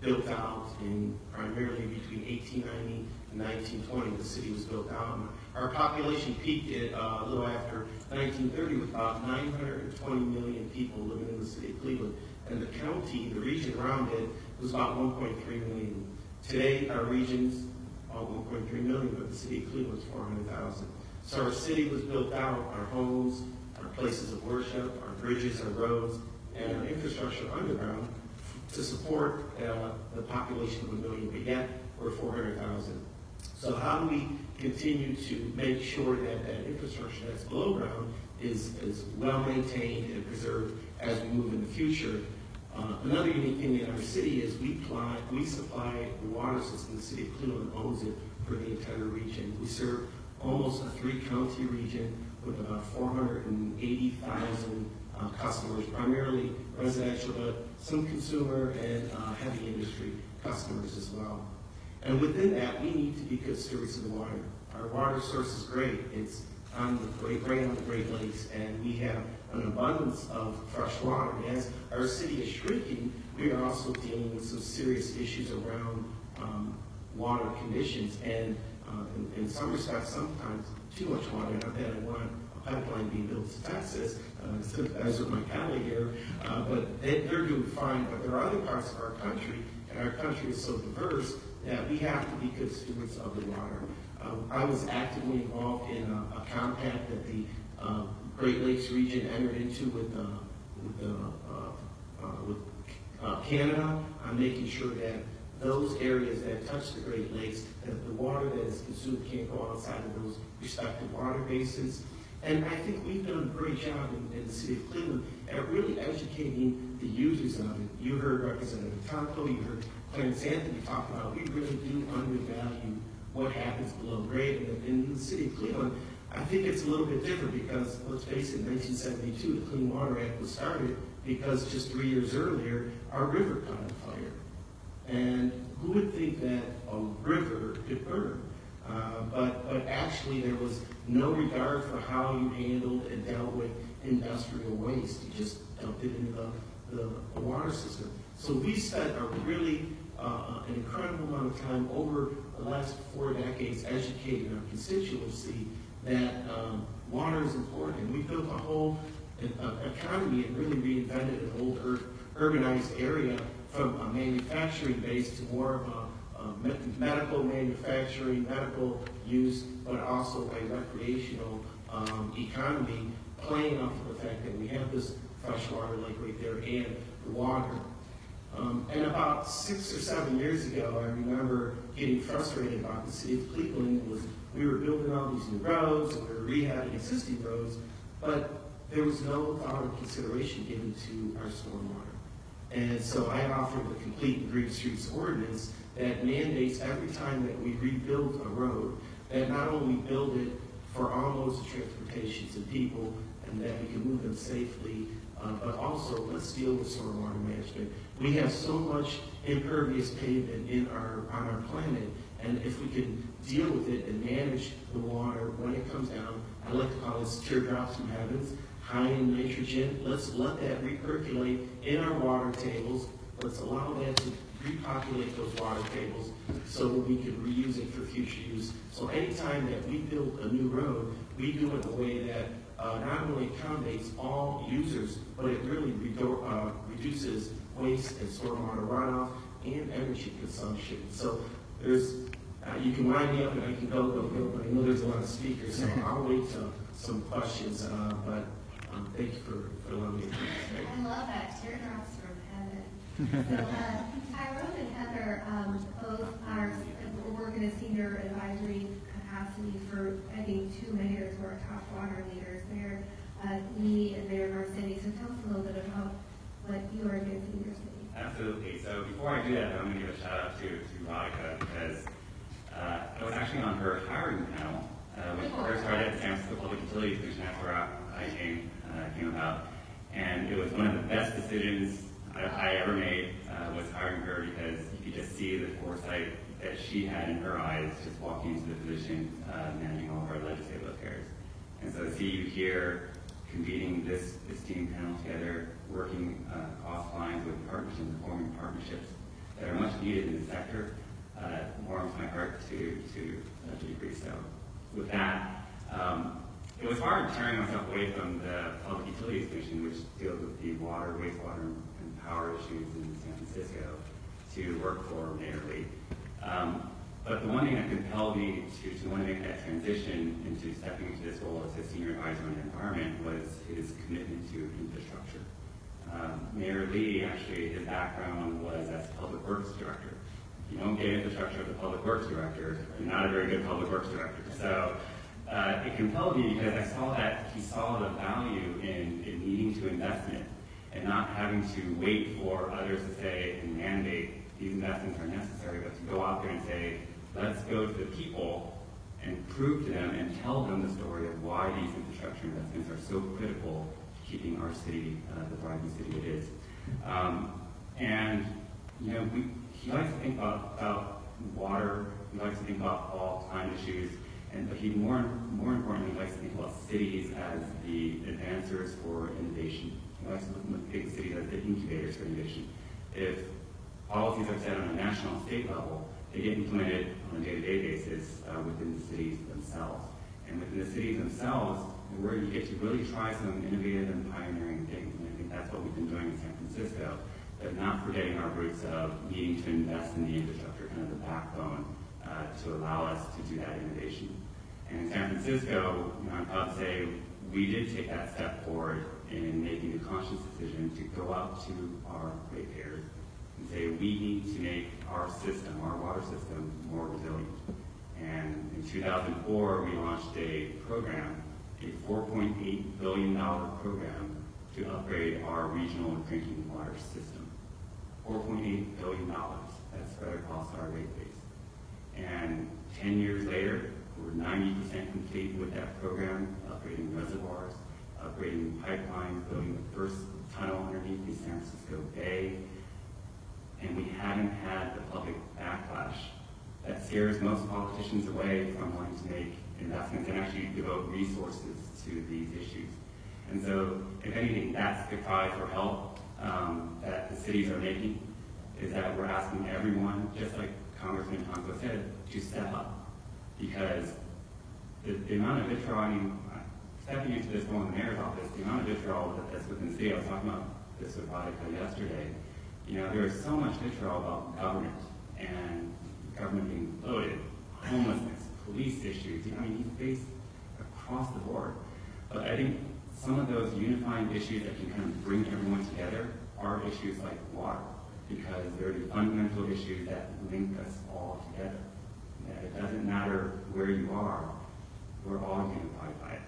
built out in primarily between 1890 and 1920. The city was built out. Our population peaked at a little after 1930 with about 920 million people living in the city of Cleveland. And the county, the region around it, was about 1.3 million. Today, our region's about 1.3 million, but the city of Cleveland is 400,000. So our city was built out, our homes, our places of worship, our bridges, our roads, and our infrastructure underground to support the population of 1 million, but yet we're 400,000. So how do we continue to make sure that that infrastructure that's below ground is well maintained and preserved as we move in the future? Another unique thing in our city is we supply the water system. The city of Cleveland owns it for the entire region. We serve almost a 3-county region with about 480,000 customers, primarily residential, but some consumer and heavy industry customers as well. And within that, we need to be good stewards of the water. Our water source is great. It's on right on the Great Lakes, and we have an abundance of fresh water. And as our city is shrinking, we are also dealing with some serious issues around water conditions, and in some respects, sometimes too much water. Not that I want a pipeline being built to Texas, as with my colleague here, but they're doing fine. But there are other parts of our country, and our country is so diverse that we have to be good stewards of the water. I was actively involved in a compact that the Great Lakes region entered into with Canada on making sure that those areas that touch the Great Lakes, that the water that is consumed can't go outside of those respective water basins. And I think we've done a great job in the city of Cleveland at really educating the users of it. You heard Representative Tonko, you heard Clarence Anthony talk about we really do undervalue what happens below grade. And in the city of Cleveland, I think it's a little bit different because, let's face it, in 1972, the Clean Water Act was started because just 3 years earlier, our river caught on fire. And who would think that a river could burn? But actually, there was no regard for how you handled and dealt with industrial waste. You just dumped it into the water system. So we spent a really an incredible amount of time over the last 4 decades educating our constituency that water is important. And we built a whole economy and really reinvented an old urbanized area from a manufacturing base to more of a medical manufacturing, medical use, but also a recreational economy, playing off of the fact that we have this freshwater lake right there and the water. And about 6 or 7 years ago, I remember getting frustrated about the city of Cleveland. We were building all these new roads and we were rehabbing existing roads, but there was no thought or consideration given to our stormwater. And so I offered the Complete Green Streets Ordinance that mandates every time that we rebuild a road, that not only build it for all modes of transportation to people and that we can move them safely but also let's deal with stormwater management. We have so much impervious pavement on our planet, and if we can deal with it and manage the water when it comes down, I like to call it teardrops from heavens, high in nitrogen. Let's let that recirculate in our water tables. Let's allow that to repopulate those water tables so that we can reuse it for future use. So anytime that we build a new road, we do it in a way that not only accommodates all users, but it really reduces waste and stormwater runoff and energy consumption. So there's, you can wind me up and I can go, but I know there's a lot of speakers, so I'll wait till some questions, but thank you for allowing me to participate. I love that, teardrops from heaven. So, Tyrone and Heather both work in a senior advisory capacity for, I think, 2 mayors who are top water leaders. Mayor Lee and Mayor Marcetti. So tell us a little bit about what you are doing in your city. Absolutely. So before I do that, I'm going to give a shout out to Radhika because I was actually on her hiring panel when she first started at the San Francisco Public Utilities Commission. That's where I came about. And it was one of the best decisions I ever made was hiring her because you could just see the foresight that she had in her eyes just walking into the position managing all of our legislative affairs. And so to see you here convening this esteemed panel together, working across lines with partnerships and forming partnerships that are much needed in the sector, warms my heart to a degree. So with that, it was hard turning myself away from the Public Utilities Commission, which deals with the water, wastewater, and power issues in San Francisco, to work for Mayor Lee. But the one thing that compelled me to want to make that transition into stepping into this role as a senior advisor on the environment was his commitment to infrastructure. Mayor Lee, actually, his background was as public works director. If you don't get infrastructure as a public works director, you're not a very good public works director. So it compelled me because I saw that he saw the value in needing to invest in it and not having to wait for others to say and mandate these investments are necessary, but to go out there and say, let's go to the people and prove to them and tell them the story of why these infrastructure investments are so critical to keeping our city the thriving city it is. And, you know, he likes to think about water, he likes to think about all climate issues, but he more importantly likes to think about cities as the advancers for innovation. He likes to look at big cities as the incubators for innovation. If policies are set on a national and state level, they get implemented on a day-to-day basis within the cities themselves. And within the cities themselves, where you get to really try some innovative and pioneering things. And I think that's what we've been doing in San Francisco, but not forgetting our roots of needing to invest in the infrastructure, kind of the backbone to allow us to do that innovation. And in San Francisco, you know, I'm proud to say we did take that step forward in making the conscious decision to go up to our ratepayers and say we need to make our system, our water system, more resilient. And in 2004, we launched a program, a $4.8 billion program to upgrade our regional drinking water system. $4.8 billion, that's spread across our rate base. And 10 years later, we're 90% complete with that program, upgrading reservoirs, upgrading pipelines, building the first tunnel underneath the San Francisco Bay. And we haven't had the public backlash that scares most politicians away from wanting to make investments and actually devote resources to these issues. And so, if anything, that's the cry for help that the cities are making, is that we're asking everyone, just like Congressman Tonko said, to step up. Because the amount of vitriol, I mean, stepping into this role in the mayor's office, the amount of vitriol that's within the city, I was talking about this with Radhika yesterday, you know, there is so much vitriol about government and government being bloated, homelessness, police issues. I mean, you face across the board. But I think some of those unifying issues that can kind of bring everyone together are issues like water, because they're the fundamental issues that link us all together. That it doesn't matter where you are, we're all unified by it.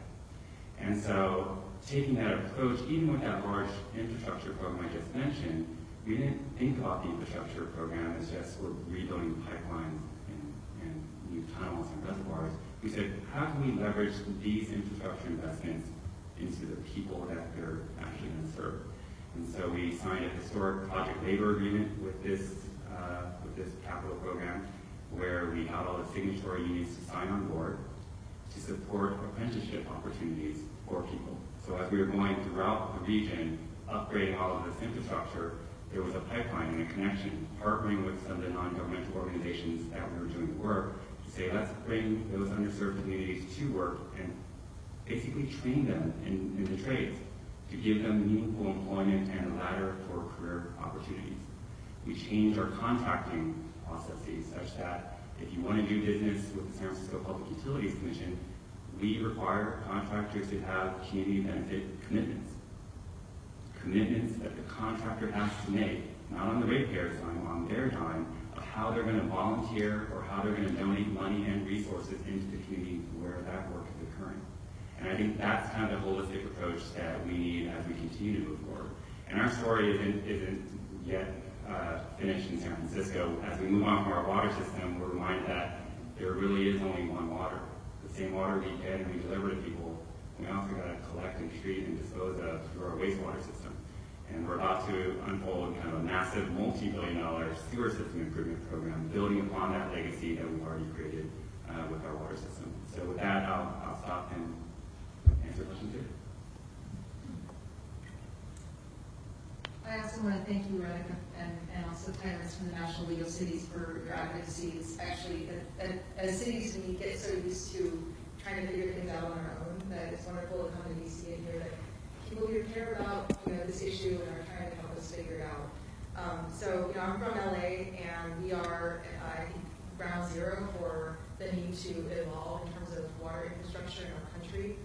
And so taking that approach, even with that large infrastructure program I just mentioned, we didn't think about the infrastructure program as just we're rebuilding pipelines and new tunnels and reservoirs. We said, how can we leverage these infrastructure investments into the people that they're actually going to serve. And so we signed a historic project labor agreement with this capital program, where we got all the signatory unions to sign on board to support apprenticeship opportunities for people. So as we were going throughout the region, upgrading all of this infrastructure, there was a pipeline and a connection, partnering with some of the non-governmental organizations that we were doing the work to say, let's bring those underserved communities to work and basically train them in the trades to give them meaningful employment and a ladder for career opportunities. We changed our contracting processes such that if you want to do business with the San Francisco Public Utilities Commission, we require contractors to have community benefit commitments. Commitments that the contractor has to make, not on the ratepayer's dime, on their dime, of how they're going to volunteer or how they're going to donate money and resources into the community where that work is occurring. And I think that's kind of the holistic approach that we need as we continue to move forward. And our story isn't yet finished in San Francisco. As we move on from our water system, we're reminded that there really is only one water. The same water we get and we deliver to people, we also got to collect and treat and dispose of through our wastewater system. And we're about to unfold kind of a massive multi-billion-dollar sewer system improvement program, building upon that legacy that we've already created with our water system. So with that, I'll stop and answer questions here. I also want to thank you, Radhika, and also Tyrus from the National League of Cities for your advocacy. It's actually, as cities, we get so used to trying to figure things out on our own that it's wonderful to come to DC and hear that people who care about this issue and are trying to help us figure it out. So I'm from LA, and we are, I think, ground zero for the need to evolve in terms of water infrastructure in our country.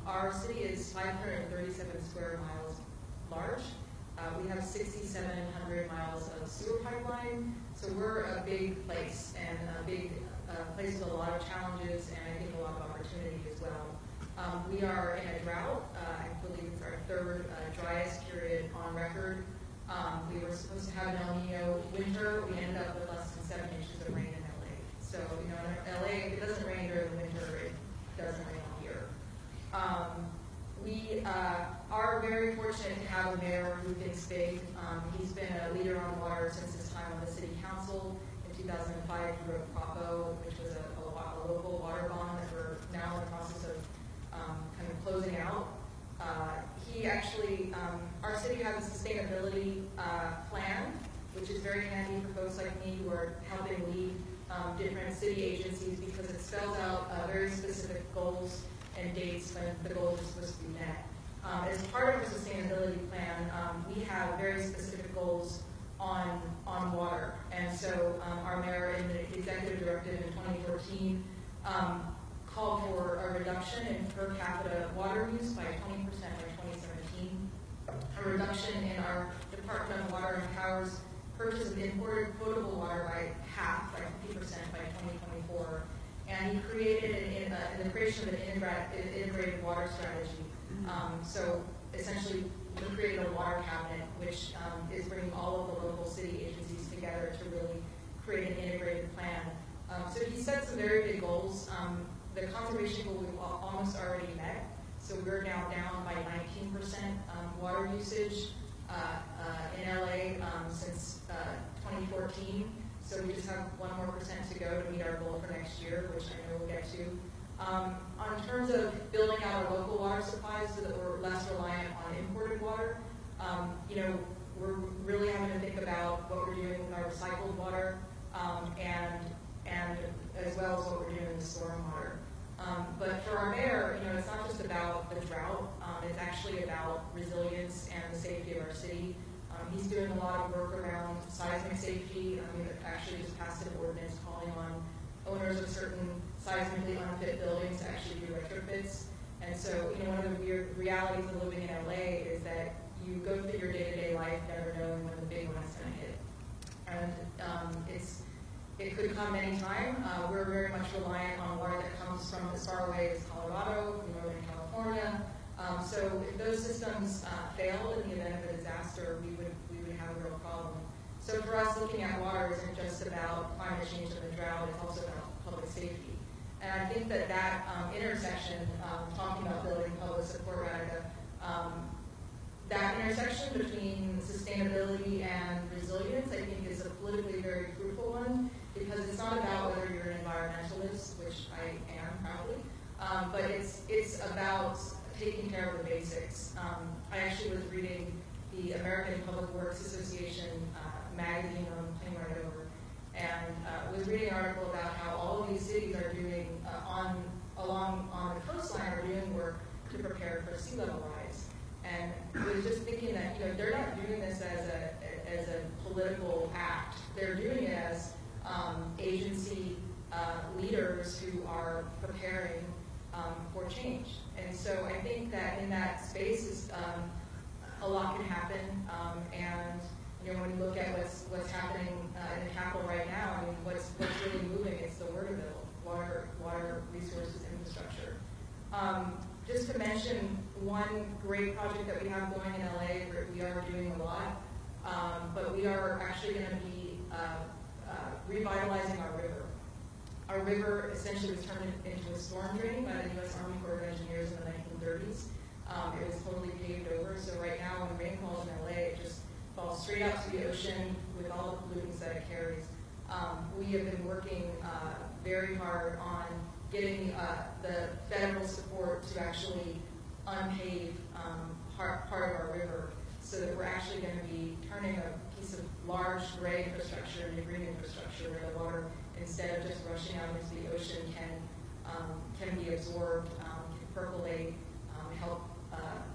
Our city is 537 square miles large. We have 6,700 miles of sewer pipeline, so we're a big place, and a big place with a lot of challenges and I think a lot of opportunity as well. We are in a drought. I believe it's our third driest period on record. We were supposed to have an El Nino winter. We ended up with less than 7 inches of rain in LA. So, in LA, if it doesn't rain during the winter, it doesn't rain all year. We are very fortunate to have a mayor who thinks big. He's been a leader on water since his time on the city council. In 2005, he wrote PROPO, which was a local water bond that we're now in the process of kind of closing out. He actually, our city has a sustainability plan, which is very handy for folks like me who are helping lead different city agencies, because it spells out very specific goals and dates when the goals are supposed to be met. As part of our sustainability plan, we have very specific goals on water. And so our mayor in the executive directive in 2014 called for a reduction in per capita water use by 20% by 2017, a reduction in our Department of Water and Power's purchase of imported potable water by half, by 50% by 2024. And he created the creation of an integrated water strategy. So essentially, we created a water cabinet, which is bringing all of the local city agencies together to really create an integrated plan. So he set some very big goals. The conservation goal we've almost already met. So we're now down by 19% water usage in LA since 2014. So we just have 1% more to go to meet our goal for next year, which I know we'll get to. On terms of building out our local water supplies so that we're less reliant on imported water, we're really having to think about what we're doing with our recycled water, and as well as what we're doing with stormwater. But for our mayor, it's not just about the drought, it's actually about resilience and the safety of our city. He's doing a lot of work around seismic safety. We actually just passed an ordinance calling on owners of certain seismically unfit buildings to actually do retrofits. And so, one of the weird realities of living in LA is that you go through your day-to-day life never knowing when the big one is going to hit. And it could come anytime. We're very much reliant on water that comes from as far away as Colorado, from Northern California. So if those systems failed in the event of a disaster, we would have a real problem. So for us, looking at water isn't just about climate change and the drought, it's also about public safety. And I think that intersection, talking about building public support, that intersection between sustainability and resilience, I think, is a politically very fruitful one, because it's not about whether you're an environmentalist, which I am proudly, but it's about taking care of the basics. I actually was reading the American Public Works Association magazine on the plane ride over, and was reading an article about how all of these cities are doing on the coastline are doing work to prepare for sea level rise. And I was just thinking that they're not doing this as a political act. They're doing it as agency leaders who are preparing for change. And so I think that in that space, a lot can happen. And when you look at what's happening in the Capitol right now, I mean, what's really moving? It's the WRDA bill, water resources infrastructure. Just to mention one great project that we have going in LA, where we are doing a lot, but we are actually going to be revitalizing our river. Our river essentially was turned into a storm drain by the U.S. Army Corps of Engineers in the 1930s. It was totally paved over, so right now when rain falls in LA, it just falls straight out to the ocean with all the pollutants that it carries. We have been working very hard on getting the federal support to actually unpave part of our river, so that we're actually going to be turning a piece of large gray infrastructure into green infrastructure, where the water, instead of just rushing out into the ocean, can be absorbed, can percolate, help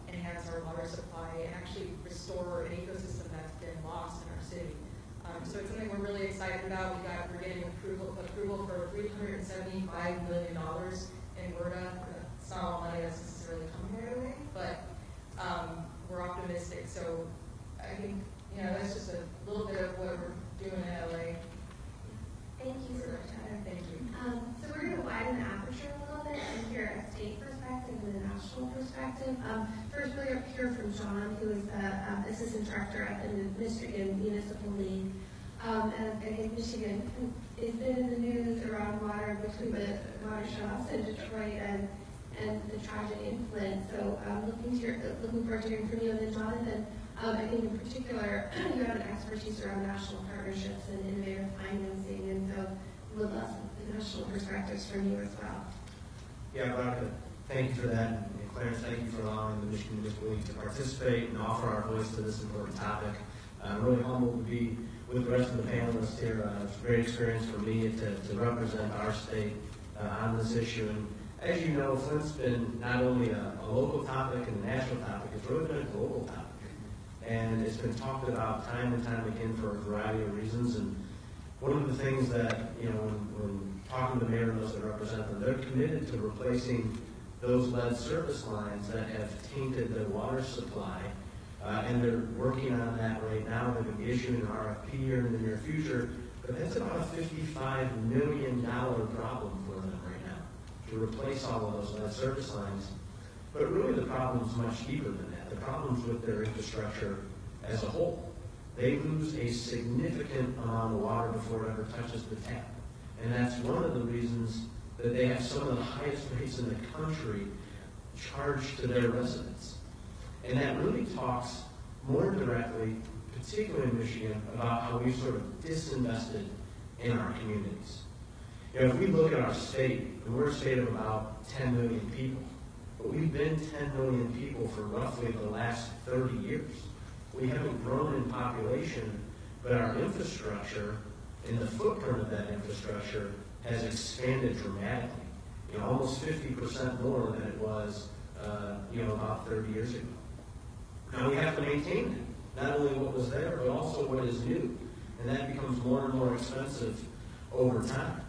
enhance our water supply, and actually restore an ecosystem that's been lost in our city. So it's something we're really excited about. We're getting approval for $375 million in WRDA. It's not all money that's necessarily coming right away, but we're optimistic. So I think that's just a little bit of what we're doing in LA. Thank you so much, Heather. Thank you. So we're going to widen the aperture a little bit and hear a state perspective and a national perspective. First, we'll hear from John, who is the assistant director at the Michigan Municipal League. And I think Michigan has been in the news around water between the water shutoffs in Detroit and the tragedy in Flint. So looking forward to hearing from you. And then Jonathan, I think in particular, you have an expertise around national partnerships and innovative financing, and so we'd love the national perspectives from you as well. Yeah, Veronica, thank you for that. And Clarence, thank you for allowing the Michigan Municipal League to participate and offer our voice to this important topic. I'm really humbled to be with the rest of the panelists here. It's a great experience for me to represent our state on this issue. And as you know, Flint's been not only a local topic and a national topic, it's really been a global topic. And it's been talked about time and time again for a variety of reasons. And one of the things that, when talking to the mayor and those that represent them, they're committed to replacing those lead service lines that have tainted their water supply. And they're working on that right now. They're going to be issuing an RFP here in the near future. But that's about a $55 million problem for them right now, to replace all of those lead service lines. But really the problem is much deeper than that. The problem's with their infrastructure as a whole. They lose a significant amount of water before it ever touches the tap. And that's one of the reasons that they have some of the highest rates in the country charged to their residents. And that really talks more directly, particularly in Michigan, about how we've sort of disinvested in our communities. If we look at our state, and we're a state of about 10 million people, but we've been 10 million people for roughly the last 30 years. We haven't grown in population, but our infrastructure and the footprint of that infrastructure has expanded dramatically. Almost 50% more than it was, about 30 years ago. Now we have to maintain that, not only what was there, but also what is new. And that becomes more and more expensive over time.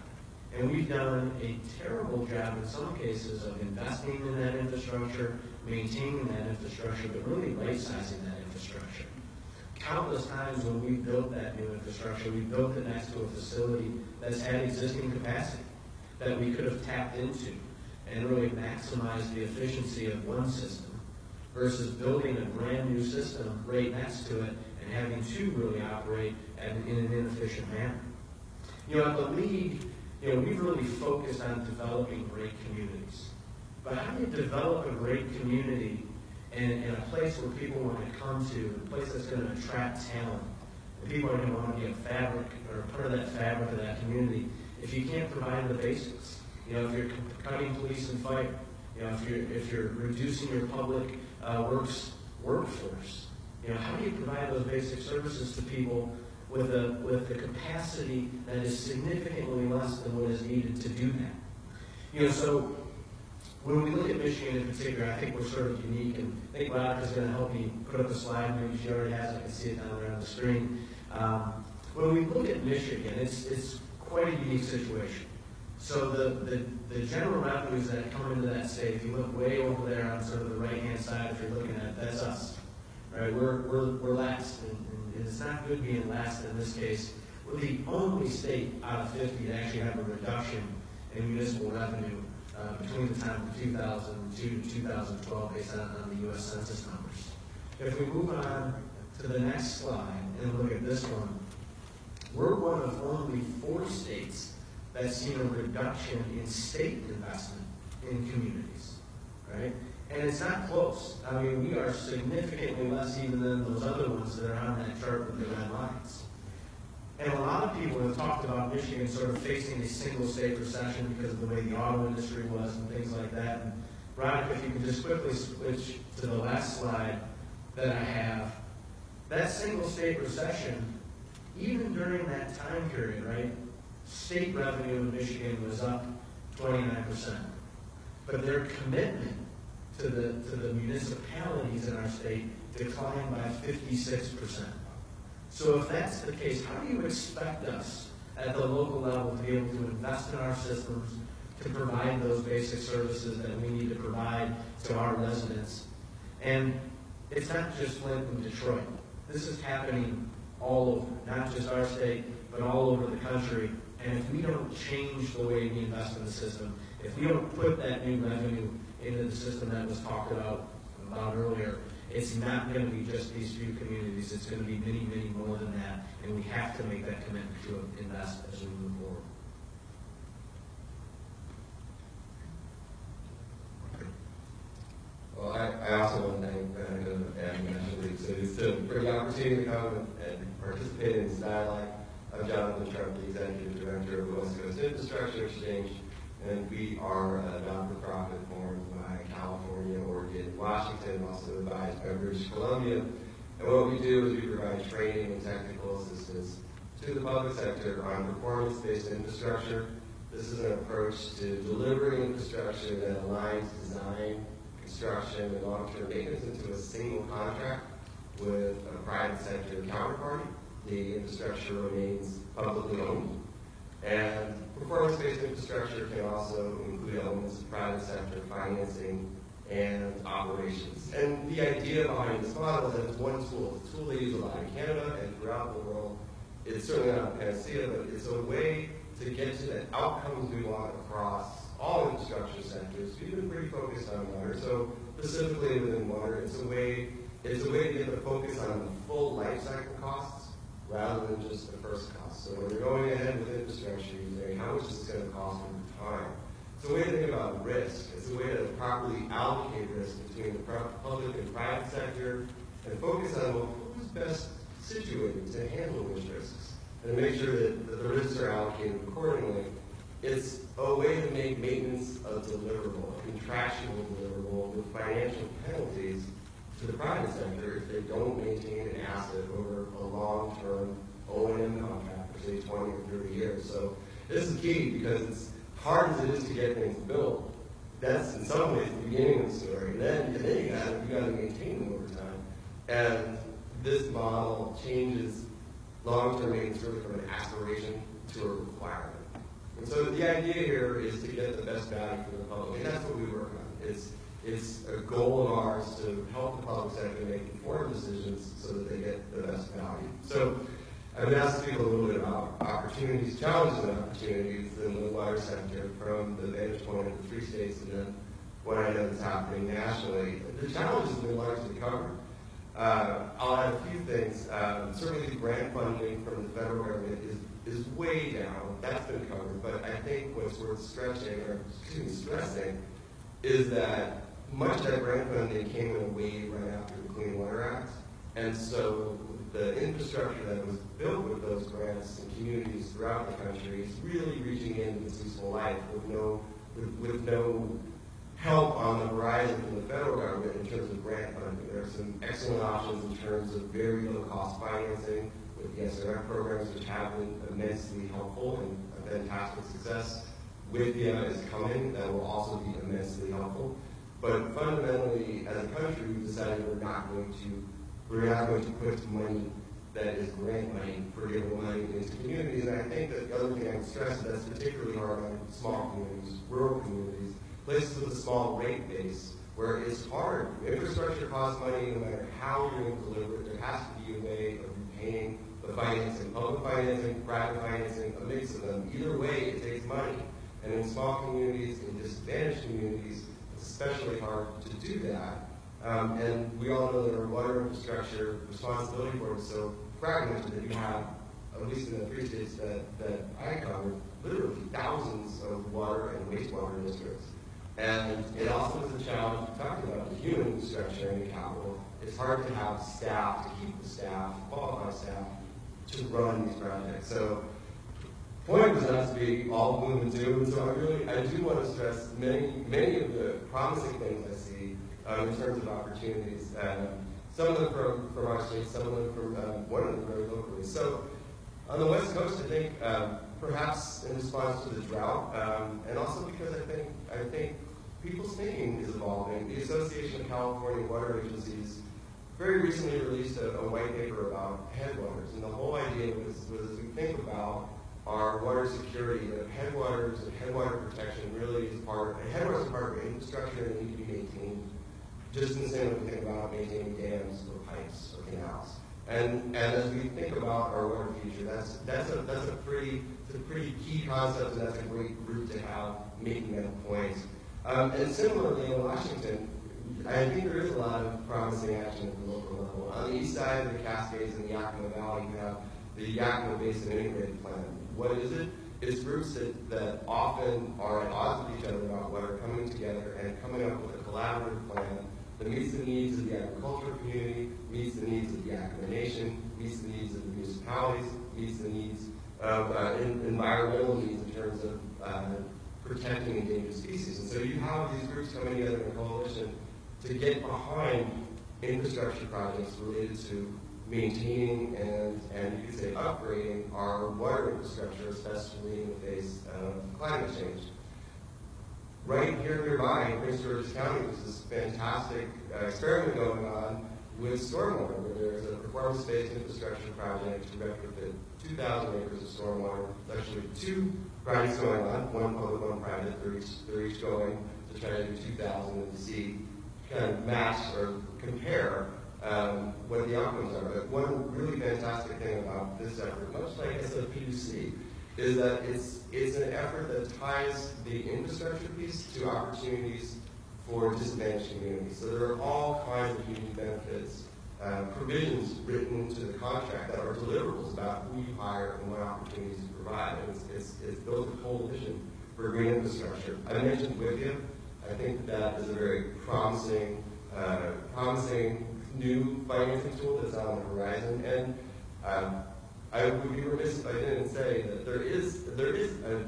And we've done a terrible job in some cases of investing in that infrastructure, maintaining that infrastructure, but really right-sizing that infrastructure. Countless times when we've built that new infrastructure, we've built it next to a facility that's had existing capacity that we could have tapped into and really maximized the efficiency of one system versus building a brand new system right next to it and having to really operate in an inefficient manner. At the League, you know, we've really focused on developing great communities. But how do you develop a great community in a place where people want to come to, a place that's going to attract talent, and people are going to want to be a fabric or a part of that fabric of that community, if you can't provide the basics? You know, if you're cutting police and fire, you know, if you're reducing your public workforce, you know, how do you provide those basic services to people with a capacity that is significantly less than what is needed to do that? You know, so when we look at Michigan in particular, I think we're sort of unique, and I think Ronica's going to help me put up a slide. Maybe she already has. I can see it down there on the screen. When we look at Michigan, it's quite a unique situation. So the general revenues that come into that state, if you look way over there on sort of the right-hand side, if you're looking at it, that's us, right? We're last, and it's not good being last in this case. We're the only state out of 50 to actually have a reduction in municipal revenue between the time of 2002 to 2012 based on the U.S. Census numbers. If we move on to the next slide and look at this one, we're one of only 4 states that's seen a reduction in state investment in communities, right? And it's not close. I mean, we are significantly less even than those other ones that are on that chart with the red lines. And a lot of people have talked about Michigan sort of facing a single state recession because of the way the auto industry was and things like that. And Ronica, if you can just quickly switch to the last slide that I have, that single state recession, even during that time period, right, state revenue in Michigan was up 29%. But their commitment to the municipalities in our state declined by 56%. So if that's the case, how do you expect us at the local level to be able to invest in our systems to provide those basic services that we need to provide to our residents? And it's not just Flint and Detroit. This is happening all over, not just our state, but all over the country. And if we don't change the way we invest in the system, if we don't put that new revenue into the system that was talked about earlier, it's not going to be just these few communities. It's going to be many, many more than that. And we have to make that commitment to invest as we move forward. Well, I also want to thank Veronica and National League Cities for the opportunity to come and participate in this dialogue. I'm Jonathan Trump, the Executive Director of the West Coast Infrastructure Exchange, and we are a not-for-profit formed by California, Oregon, Washington, also advised by British Columbia. And what we do is we provide training and technical assistance to the public sector on performance-based infrastructure. This is an approach to delivering infrastructure that aligns design, construction, and long-term maintenance into a single contract with a private sector counterparty. The infrastructure remains publicly owned. And performance-based infrastructure can also include elements of private sector financing and operations. And the idea behind this model is that it's one tool. It's a tool they use a lot in Canada and throughout the world. It's certainly not a panacea, but it's a way to get to the outcomes we want across all infrastructure sectors. We've been pretty focused on water, so specifically within water, it's a way to get the focus on the full life cycle costs rather than just the first cost. So when you're going ahead with infrastructure, you're saying, how much is this going to cost over time? It's a way to think about risk. It's a way to properly allocate risk between the public and private sector and focus on, well, who's best situated to handle which risks and make sure that the risks are allocated accordingly. It's a way to make maintenance a deliverable, a contractual deliverable with financial penalties to the private sector if they don't maintain an asset over a long-term O&M contract for, say, 20 or 30 years. So this is key because it's hard as it is to get things built. That's in some ways the beginning of the story. And then you got to maintain them over time. And this model changes long-term maintenance really from an aspiration to a requirement. And so the idea here is to get the best value for the public, and that's what we work on. It's a goal of ours to help the public sector make informed decisions so that they get the best value. So I've been asked to speak a little bit about opportunities, challenges and opportunities in the water sector from the vantage point of the 3 states and then what I know is happening nationally. The challenges have been largely covered. I'll add a few things. Certainly the grant funding from the federal government is way down. That's been covered. But I think it's worth stressing, is that much of that grant funding came in a wave right after the Clean Water Act. And so the infrastructure that was built with those grants in communities throughout the country is really reaching into its useful life with no help on the horizon from the federal government in terms of grant funding. There are some excellent options in terms of very low-cost financing with the SRF programs, which have been immensely helpful and a fantastic success. WIFIA is coming, that will also be immensely helpful. But fundamentally, as a country, we've decided we're not going to put money that is grant money, forgivable money into communities. And I think that the other thing I would stress is that's particularly hard on small communities, rural communities, places with a small rate base, where it's hard. Infrastructure costs money no matter how you're going to deliver it. There has to be a way of repaying the financing, public financing, private financing, a mix of them. Either way, it takes money. And in small communities, in disadvantaged communities, it's especially hard to do that. And we all know that our water infrastructure responsibility for it is so fragmented that you have, at least in the 3 states that I covered, literally thousands of water and wastewater districts. And it also is a challenge, we talked about the human infrastructure and the capital. It's hard to have staff, to keep the staff, qualified staff, to run these projects. So the point was not to be all gloom and doom, and so I do want to stress many of the promising things I see in terms of opportunities. Some of them from our state, some of them from one of them very locally. So on the West Coast, I think perhaps in response to the drought, and also because I think people's thinking is evolving. The Association of California Water Agencies very recently released a white paper about headwaters, and the whole idea was as we think about our water security, that headwaters and headwater protection really is headwaters are part of infrastructure and need to be maintained, just in the same way we think about maintaining dams or pipes or canals. And as we think about our water future, that's a pretty key concept, and that's a great group to have making that point. And similarly in Washington, I think there is a lot of promising action at the local level. On the east side of the Cascades and the Yakima Valley, you have the Yakima Basin Integrated Plan. What is it? It's groups that often are at odds with each other about water coming together and coming up with a collaborative plan that meets the needs of the agricultural community, meets the needs of the Yakima Nation, meets the needs of the municipalities, meets the needs of environmental needs in terms of protecting endangered species. And so you have these groups coming together in a coalition to get behind infrastructure projects related to maintaining and you could say upgrading our water infrastructure, especially in the face of climate change. Right here nearby in Prince George's County, there's this fantastic experiment going on with stormwater, where there's a performance-based infrastructure project to retrofit 2,000 acres of stormwater. There's actually 2 projects going on, one public, one private. They're each going to try to do 2,000 and to see, kind of match or compare what the outcomes are. But one really fantastic thing about this effort, much like SFPUC, is that it's an effort that ties the infrastructure piece to opportunities for disadvantaged communities. So there are all kinds of community benefits, provisions written into the contract that are deliverables about who you hire and what opportunities you provide. And it's built a coalition for green infrastructure. I mentioned WIFIA. I think that is a very promising new financing tool that's on the horizon. And I would be remiss if I didn't say that there is a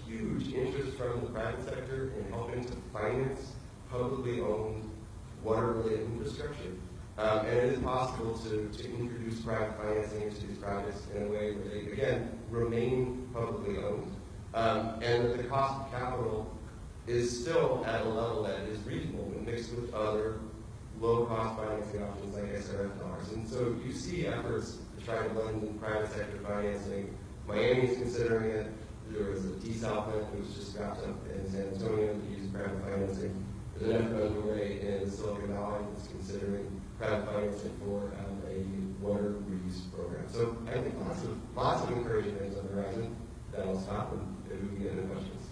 huge interest from the private sector in helping to finance publicly owned water-related infrastructure. And it is possible to introduce private financing into these projects in a way where they, again, remain publicly owned. And that the cost of capital is still at a level that is reasonable when mixed with other low-cost financing options like SRF dollars. And so you see efforts to try to blend in private sector financing. Miami is considering it. There was a desal plant that was just wrapped up in San Antonio that used private financing. There's an effort underway in Silicon Valley that's considering private financing for a water reuse program. So I think lots of encouraging things on the horizon. That'll stop, and maybe we can get into questions.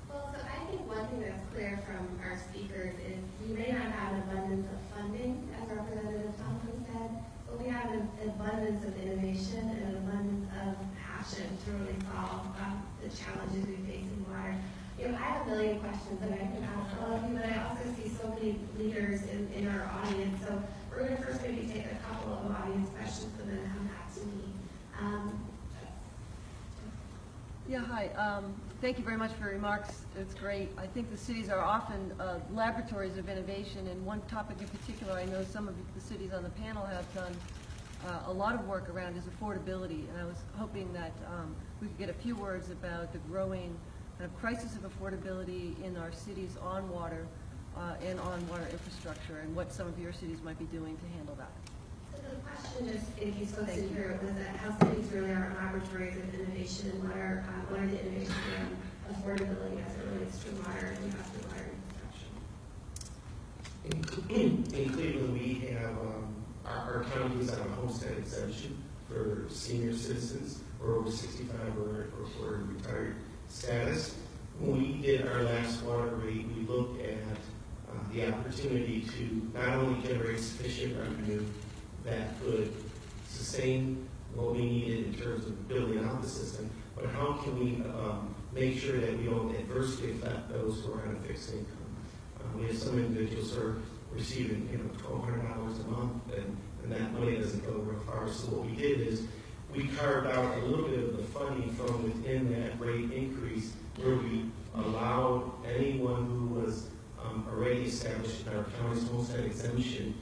Well, so I think one thing that's clear from our speakers is we may not have an abundance of funding, as Representative Thompson said, but we have an abundance of innovation and an abundance of passion to really solve the challenges we face in You know, I have a million questions that I can ask all of you, but I also see so many leaders in our audience. So we're going to first maybe take a couple of audience questions and then come back to me. Yeah, hi. Thank you very much for your remarks. It's great. I think the cities are often laboratories of innovation, and one topic in particular I know some of the cities on the panel have done a lot of work around is affordability, and I was hoping that we could get a few words about the growing kind of crisis of affordability in our cities on water and on water infrastructure, and what some of your cities might be doing to handle that. So the question, just in case folks didn't hear it, was that how cities really are laboratories of innovation, and what are the innovations around affordability as it relates to water and investor water infrastructure. In Cleveland, we have our counties have a homestead exemption for senior citizens or over 65 or retired status. When we did our last water rate, we looked at the opportunity to not only generate sufficient revenue that could sustain what we needed in terms of building out the system, but how can we make sure that we don't adversely affect those who are on a fixed income. We have some individuals who are receiving $1,200 a month, and that money doesn't go real far. So what we did is we carved out a little bit of the funding from within that rate increase, where we allowed anyone who was already established in our county's homestead exemption,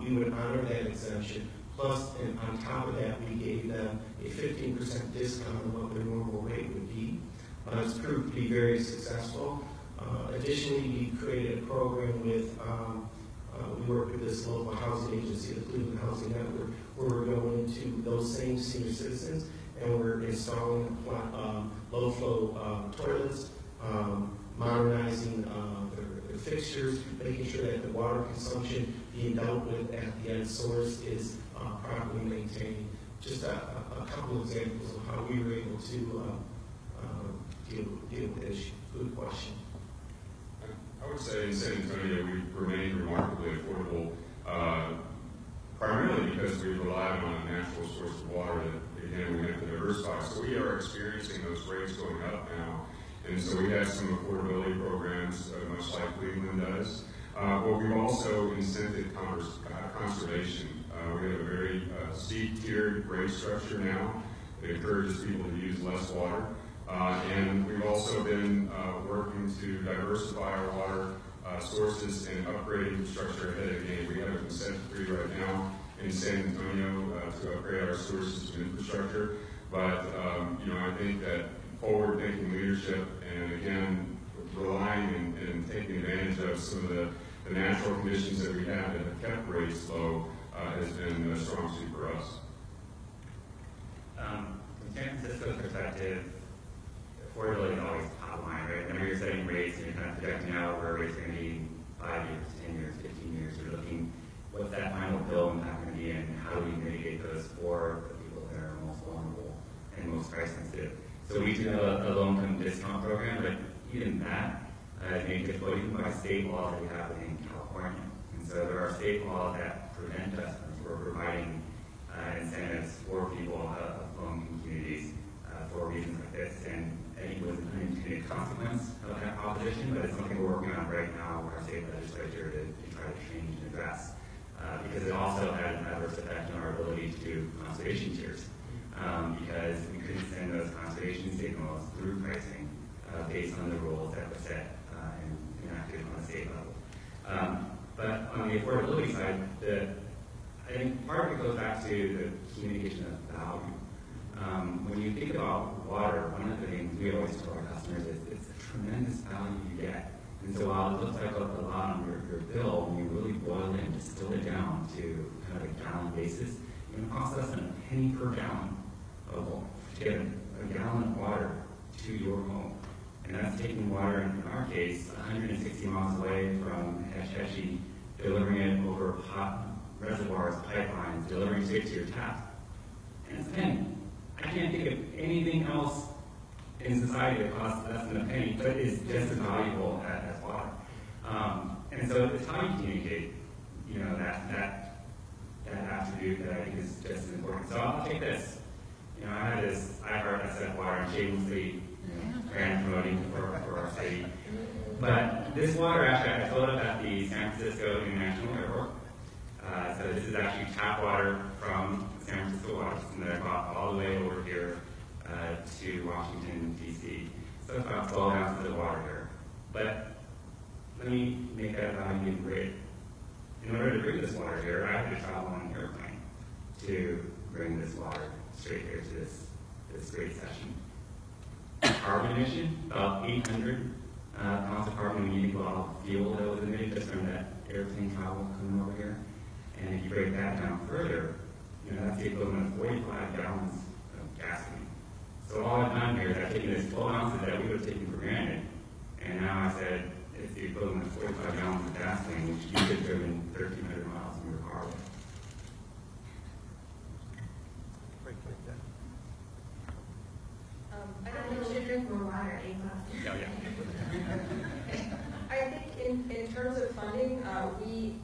we would honor that exemption. Plus, and on top of that, we gave them a 15% discount on what their normal rate would be. It's proved to be very successful. Additionally, we created a program with, we work with this local housing agency, the Cleveland Housing Network, where we're going into those same senior citizens and we're installing low-flow toilets, modernizing the fixtures, making sure that the water consumption being dealt with at the end source is properly maintained. Just a couple examples of how we were able to deal with this issue. Good question. I would say in San Antonio we remain remarkably affordable, primarily because we relied on a natural source of water that, again, we have to diversify. So we are experiencing those rates going up now. And so we have some affordability programs, much like Cleveland does. But we've also incented conservation. We have a very steep tiered rate structure now that encourages people to use less water. And we've also been working to diversify our water sources and upgrade infrastructure ahead of the game. We have a consent decree right now in San Antonio to upgrade our sewer system infrastructure. But I think that forward-thinking leadership and, again, relying and taking advantage of some of the natural conditions that we have that have kept rates low has been a strong suit for us. From San Francisco's perspective, affordability is always top of mind, right? Whenever you're setting rates and you're kind of projecting out where rates are going to be 5 years, 10 years, 15 years, you're looking what's that final bill impact going to be and how do we mitigate those for the people that are most vulnerable and most price sensitive. So we do have a low-income discount program, but even that is made difficult even by state laws that we have in California. And so there are state laws that prevent us from providing incentives for people of low-income communities for reasons like this. And I think it was an unintended consequence of that proposition, but it's something we're working on right now with our state legislature to try to change and address. Because it also had an adverse effect on our ability to do conservation tiers. Because we couldn't send those conservation signals through pricing based on the rules that were set and enacted on the state level. But on the affordability side, I think part of it goes back to the communication of value. When you think about water, one of the things we always tell our customers is it's a tremendous value you get. And so while it looks like a lot on your bill, when you really boil it and distill it down to kind of a gallon basis, it's going to cost less than a penny per gallon to get a gallon of water to your home. And that's taking water, in our case, 160 miles away from Hetch-Hetchy, delivering it over hot reservoirs, pipelines, delivering straight to your tap. And it's a penny. I can't think of anything else in society that costs less than a penny, but is just as valuable as water. And so it's how you communicate, that attribute that I think is just as important. So I'll take this. I had this iHeart SF Water and shamelessly brand promoting for our city. But this water, actually, I filled up at the San Francisco International Airport. So this is actually tap water from the San Francisco water system that I brought all the way over here to Washington, D.C. So it's about 12 ounces of water here. But let me make that value even great. In order to bring this water here, I had to travel on an airplane to bring this water straight here to this great session. Carbon emission, about 800 pounds of carbon when you think about all the fuel that was emitted just from that airplane travel coming over here. And if you break that down further, that's the equivalent of 45 gallons of gasoline. So all I've done here is I've taken this 12 ounces that we would have taken for granted, and now I said it's the equivalent of 45 gallons of gasoline, which you could have driven 1,300 miles in your car with. I I don't know know. you drink more water, Ava. Yeah, yeah. I think in terms of funding, we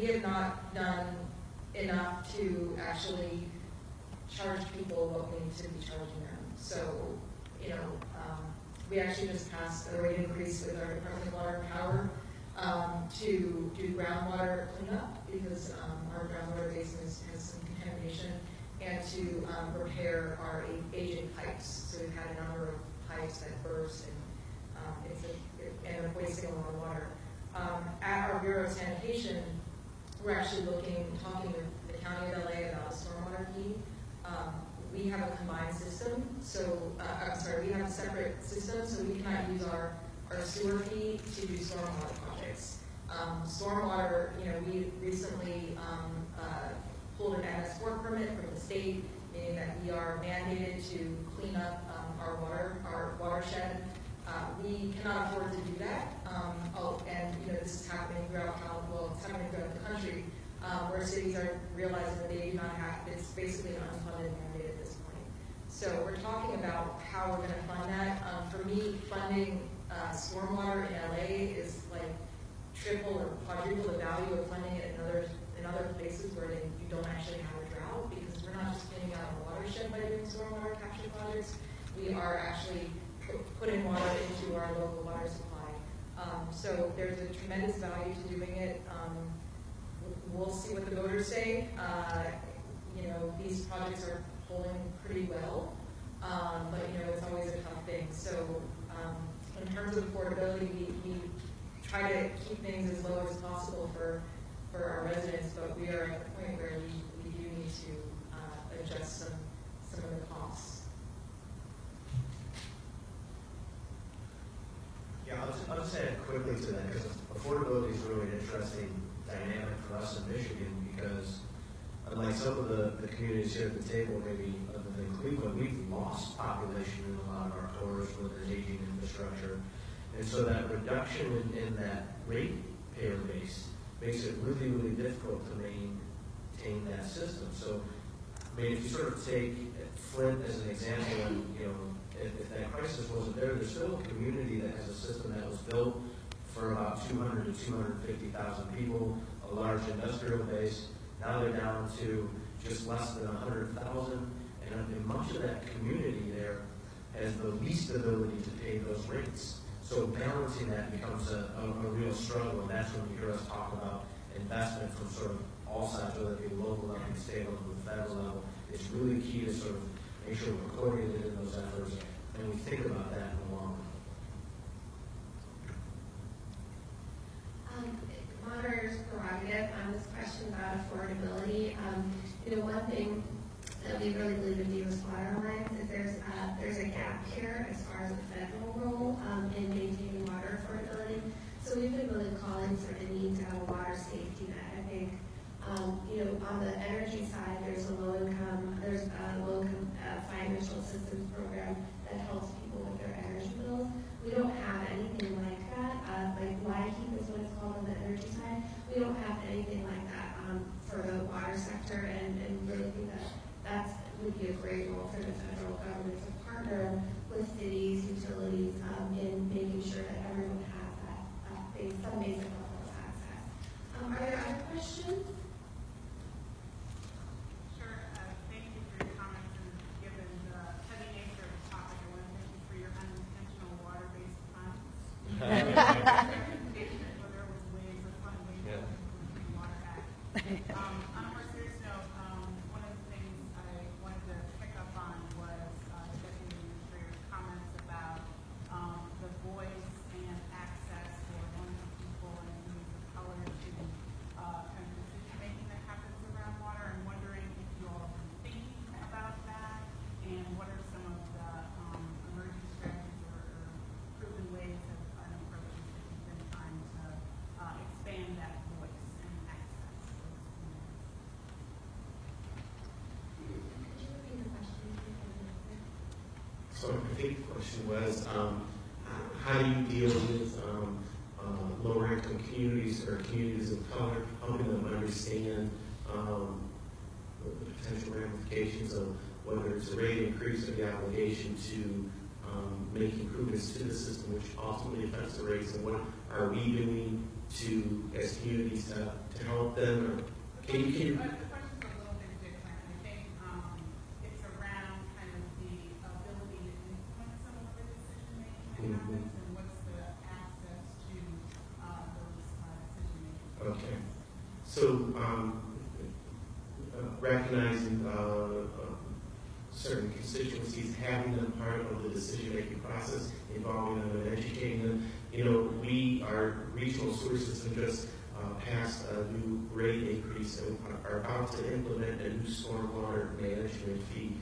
have not done enough to actually charge people what we need to be charging them. So, we actually just passed a rate increase with our Department of Water and Power to do groundwater cleanup because our groundwater basin has some contamination, and to repair our aging pipes. So we've had a number of pipes that burst, and are wasting a lot of water. At our Bureau of Sanitation, we're actually talking with the County of LA about a stormwater fee. We have a combined system, we have a separate system, so we cannot use our sewer fee to do stormwater projects. Stormwater, we recently pulled an MS4 permit from the state, meaning that we are mandated to clean up our watershed. We cannot afford to do that, this is happening throughout it's happening throughout the country, where cities are realizing that they do not have, it's basically an unfunded mandate at this point. So we're talking about how we're going to fund that. For me, funding stormwater in LA is like triple or quadruple the value of funding it in other places where you don't actually have a drought, because we're not just cleaning out a watershed by doing stormwater capture projects. We are actually putting water into our local water supply. So there's a tremendous value to doing it. We'll see what the voters say. These projects are polling pretty well, but it's always a tough thing. So in terms of affordability, we try to keep things as low as possible for our residents, but we are at the point where we do need to adjust some of the costs. Yeah, I'll just add quickly to that, because affordability is really an interesting dynamic for us in Michigan, because unlike some of the communities here at the table, maybe other than Cleveland, we've lost population in a lot of our corridors where there's aging infrastructure. And so that reduction in that ratepayer base makes it really, really difficult to maintain that system. So, I mean, if you sort of take Flint as an example, and if that crisis wasn't there, there's still a community that has a system that was built for about 200 to 250,000 people, a large industrial base. Now they're down to just less than 100,000, and much of that community there has the least ability to pay those rates. So balancing that becomes a real struggle, and that's when you hear us talk about investment from sort of all sides, whether it be local level, state level, and federal level. It's really key to sort of make sure we're coordinated in those efforts, and we think about that in the long run. Moderator's prerogative on this question about affordability. One thing that we really believe in U.S. water lines is there's a gap here as far as the federal role in maintaining water affordability. So we've been really calling for the need to have a water safety net. I think, on the energy side, there's a low-income financial assistance program that helps people with their energy bills. We don't have anything like that. Like LIHEAP is what it's called on the energy side. We don't have anything like that for the water sector, and really think that would be a great role for the federal government to partner with cities, utilities, in making sure that everyone has some basic level of access. Are there other questions? Sure. Thank you for your comments, and given the heavy nature On a more serious note, one of the things I wanted to pick up on was Deputy Administrator's comments about the voice and access for vulnerable people and communities of color to kind of decision making that happens around water. I'm wondering if you all have been thinking about that, and what are some of the emerging strategies or proven ways of an approach that you've been trying to expand that voice and access to those communities. So I think the question was, how do you deal with lower income communities or communities of color, helping them understand the potential ramifications of whether it's a rate increase or the obligation to make improvements to the system, which ultimately affects the rates, and what are we doing to, as communities, to help them? Or can you But the question's a little bit different. I think it's around kind of the ability to influence some of the decision-making that happens, and what's the access to those decision-making. Okay. So, recognizing certain constituencies, having them part of the decision-making process, involving them and educating them. You know, our regional sewer system just passed a new rate increase and are about to implement a new stormwater management fee.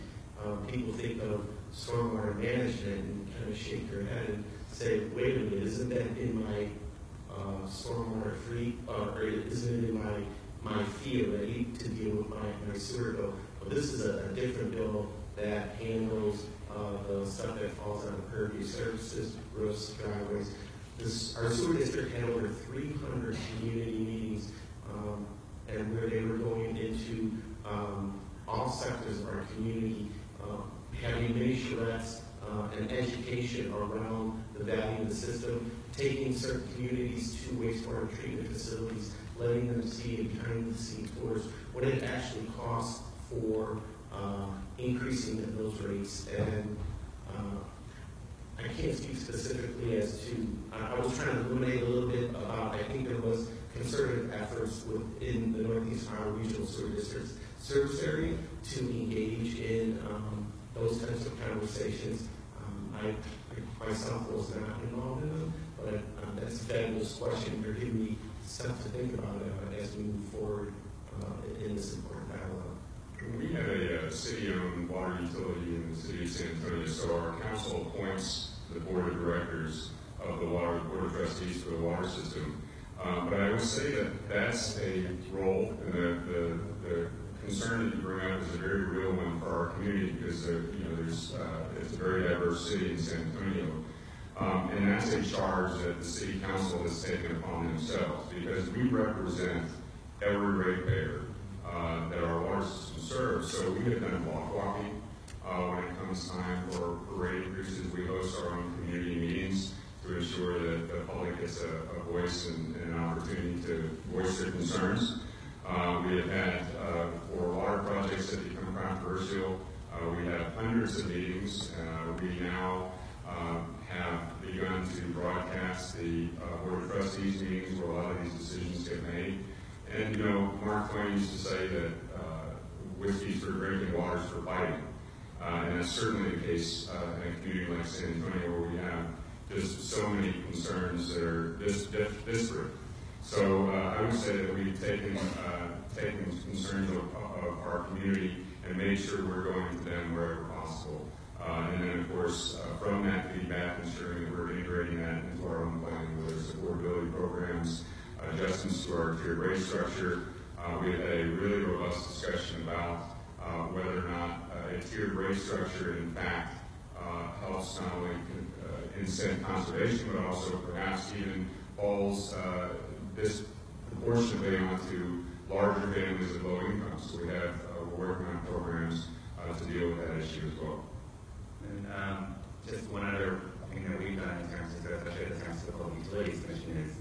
People think of stormwater management and kind of shake their head and say, wait a minute, isn't that in my stormwater fee, or isn't it in my fee already to deal with my sewer bill? Well, this is a different bill that handles the stuff that falls on impervious surfaces, roofs, driveways. Our sewer district had over 300 community meetings, and where they were going into all sectors of our community, having many charrettes and education around the value of the system, taking certain communities to wastewater treatment facilities, letting them see behind the scenes tours what it actually costs for increasing those rates. And I can't speak specifically as to, I was trying to illuminate a little bit about, I think there was concerted efforts within the Northeast Ohio Regional Sewer District's service area to engage in those types of conversations. I myself was not involved in them, but that's a fabulous question. You're giving me stuff to think about as we move forward in this important dialogue. We have a city-owned water utility in the city of San Antonio, so our council appoints the board of directors of the board of trustees for the water system. But I would say that that's a role, and the concern that you bring up is a very real one for our community, because it's a very diverse city in San Antonio. And that's a charge that the city council has taken upon themselves, because we represent every ratepayer that our water system serves. So we have done block walking when it comes time for rate increases. We host our own community meetings to ensure that the public gets a voice and an opportunity to voice their concerns. We have had, for water projects that become controversial, we have hundreds of meetings. We now have begun to broadcast the Board of Trustees meetings where a lot of these decisions get made. And, Mark Twain used to say that whiskey's for drinking, water's for fighting. And that's certainly the case in a community like San Antonio, where we have just so many concerns that are this disparate. So I would say that we've taken concerns of our community and made sure we're going to them wherever possible. And then, of course, from that feedback, ensuring that we're integrating that into our own planning, whether it's affordability programs, adjustments to our tiered rate structure. We had a really robust discussion about whether or not a tiered rate structure, in fact, helps not only incent conservation, but also perhaps even falls disproportionately onto larger families of low income. So we're working on programs to deal with that issue as well. And just one other thing that we've done in terms of, especially in terms of the Public Utilities Commission, is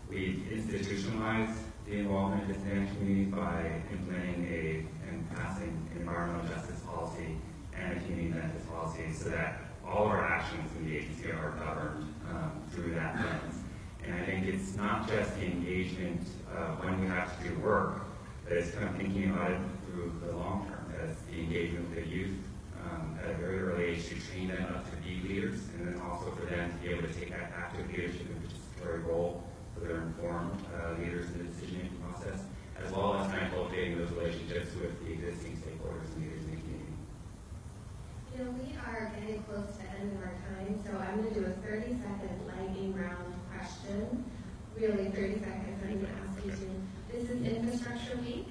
we've institutionalized the involvement of Hispanic communities by implementing and passing an environmental justice policy and a community benefits policy, so that all of our actions in the agency are governed through that lens. And I it's not just the engagement when we have to do work, but it's kind of thinking about it through the long term, as the engagement with the youth at a very early age to train them up to be leaders, and then also for them to be able to take that active leadership and participatory role so they're informed leaders in the decision-making process, as well as kind of cultivating those relationships with the existing stakeholders and leaders in the community. You know, we are getting close to the end of our time, so I'm going to do a 30-second lightning round question. Really, 30 seconds, I'm going to ask you to. This is Infrastructure Week.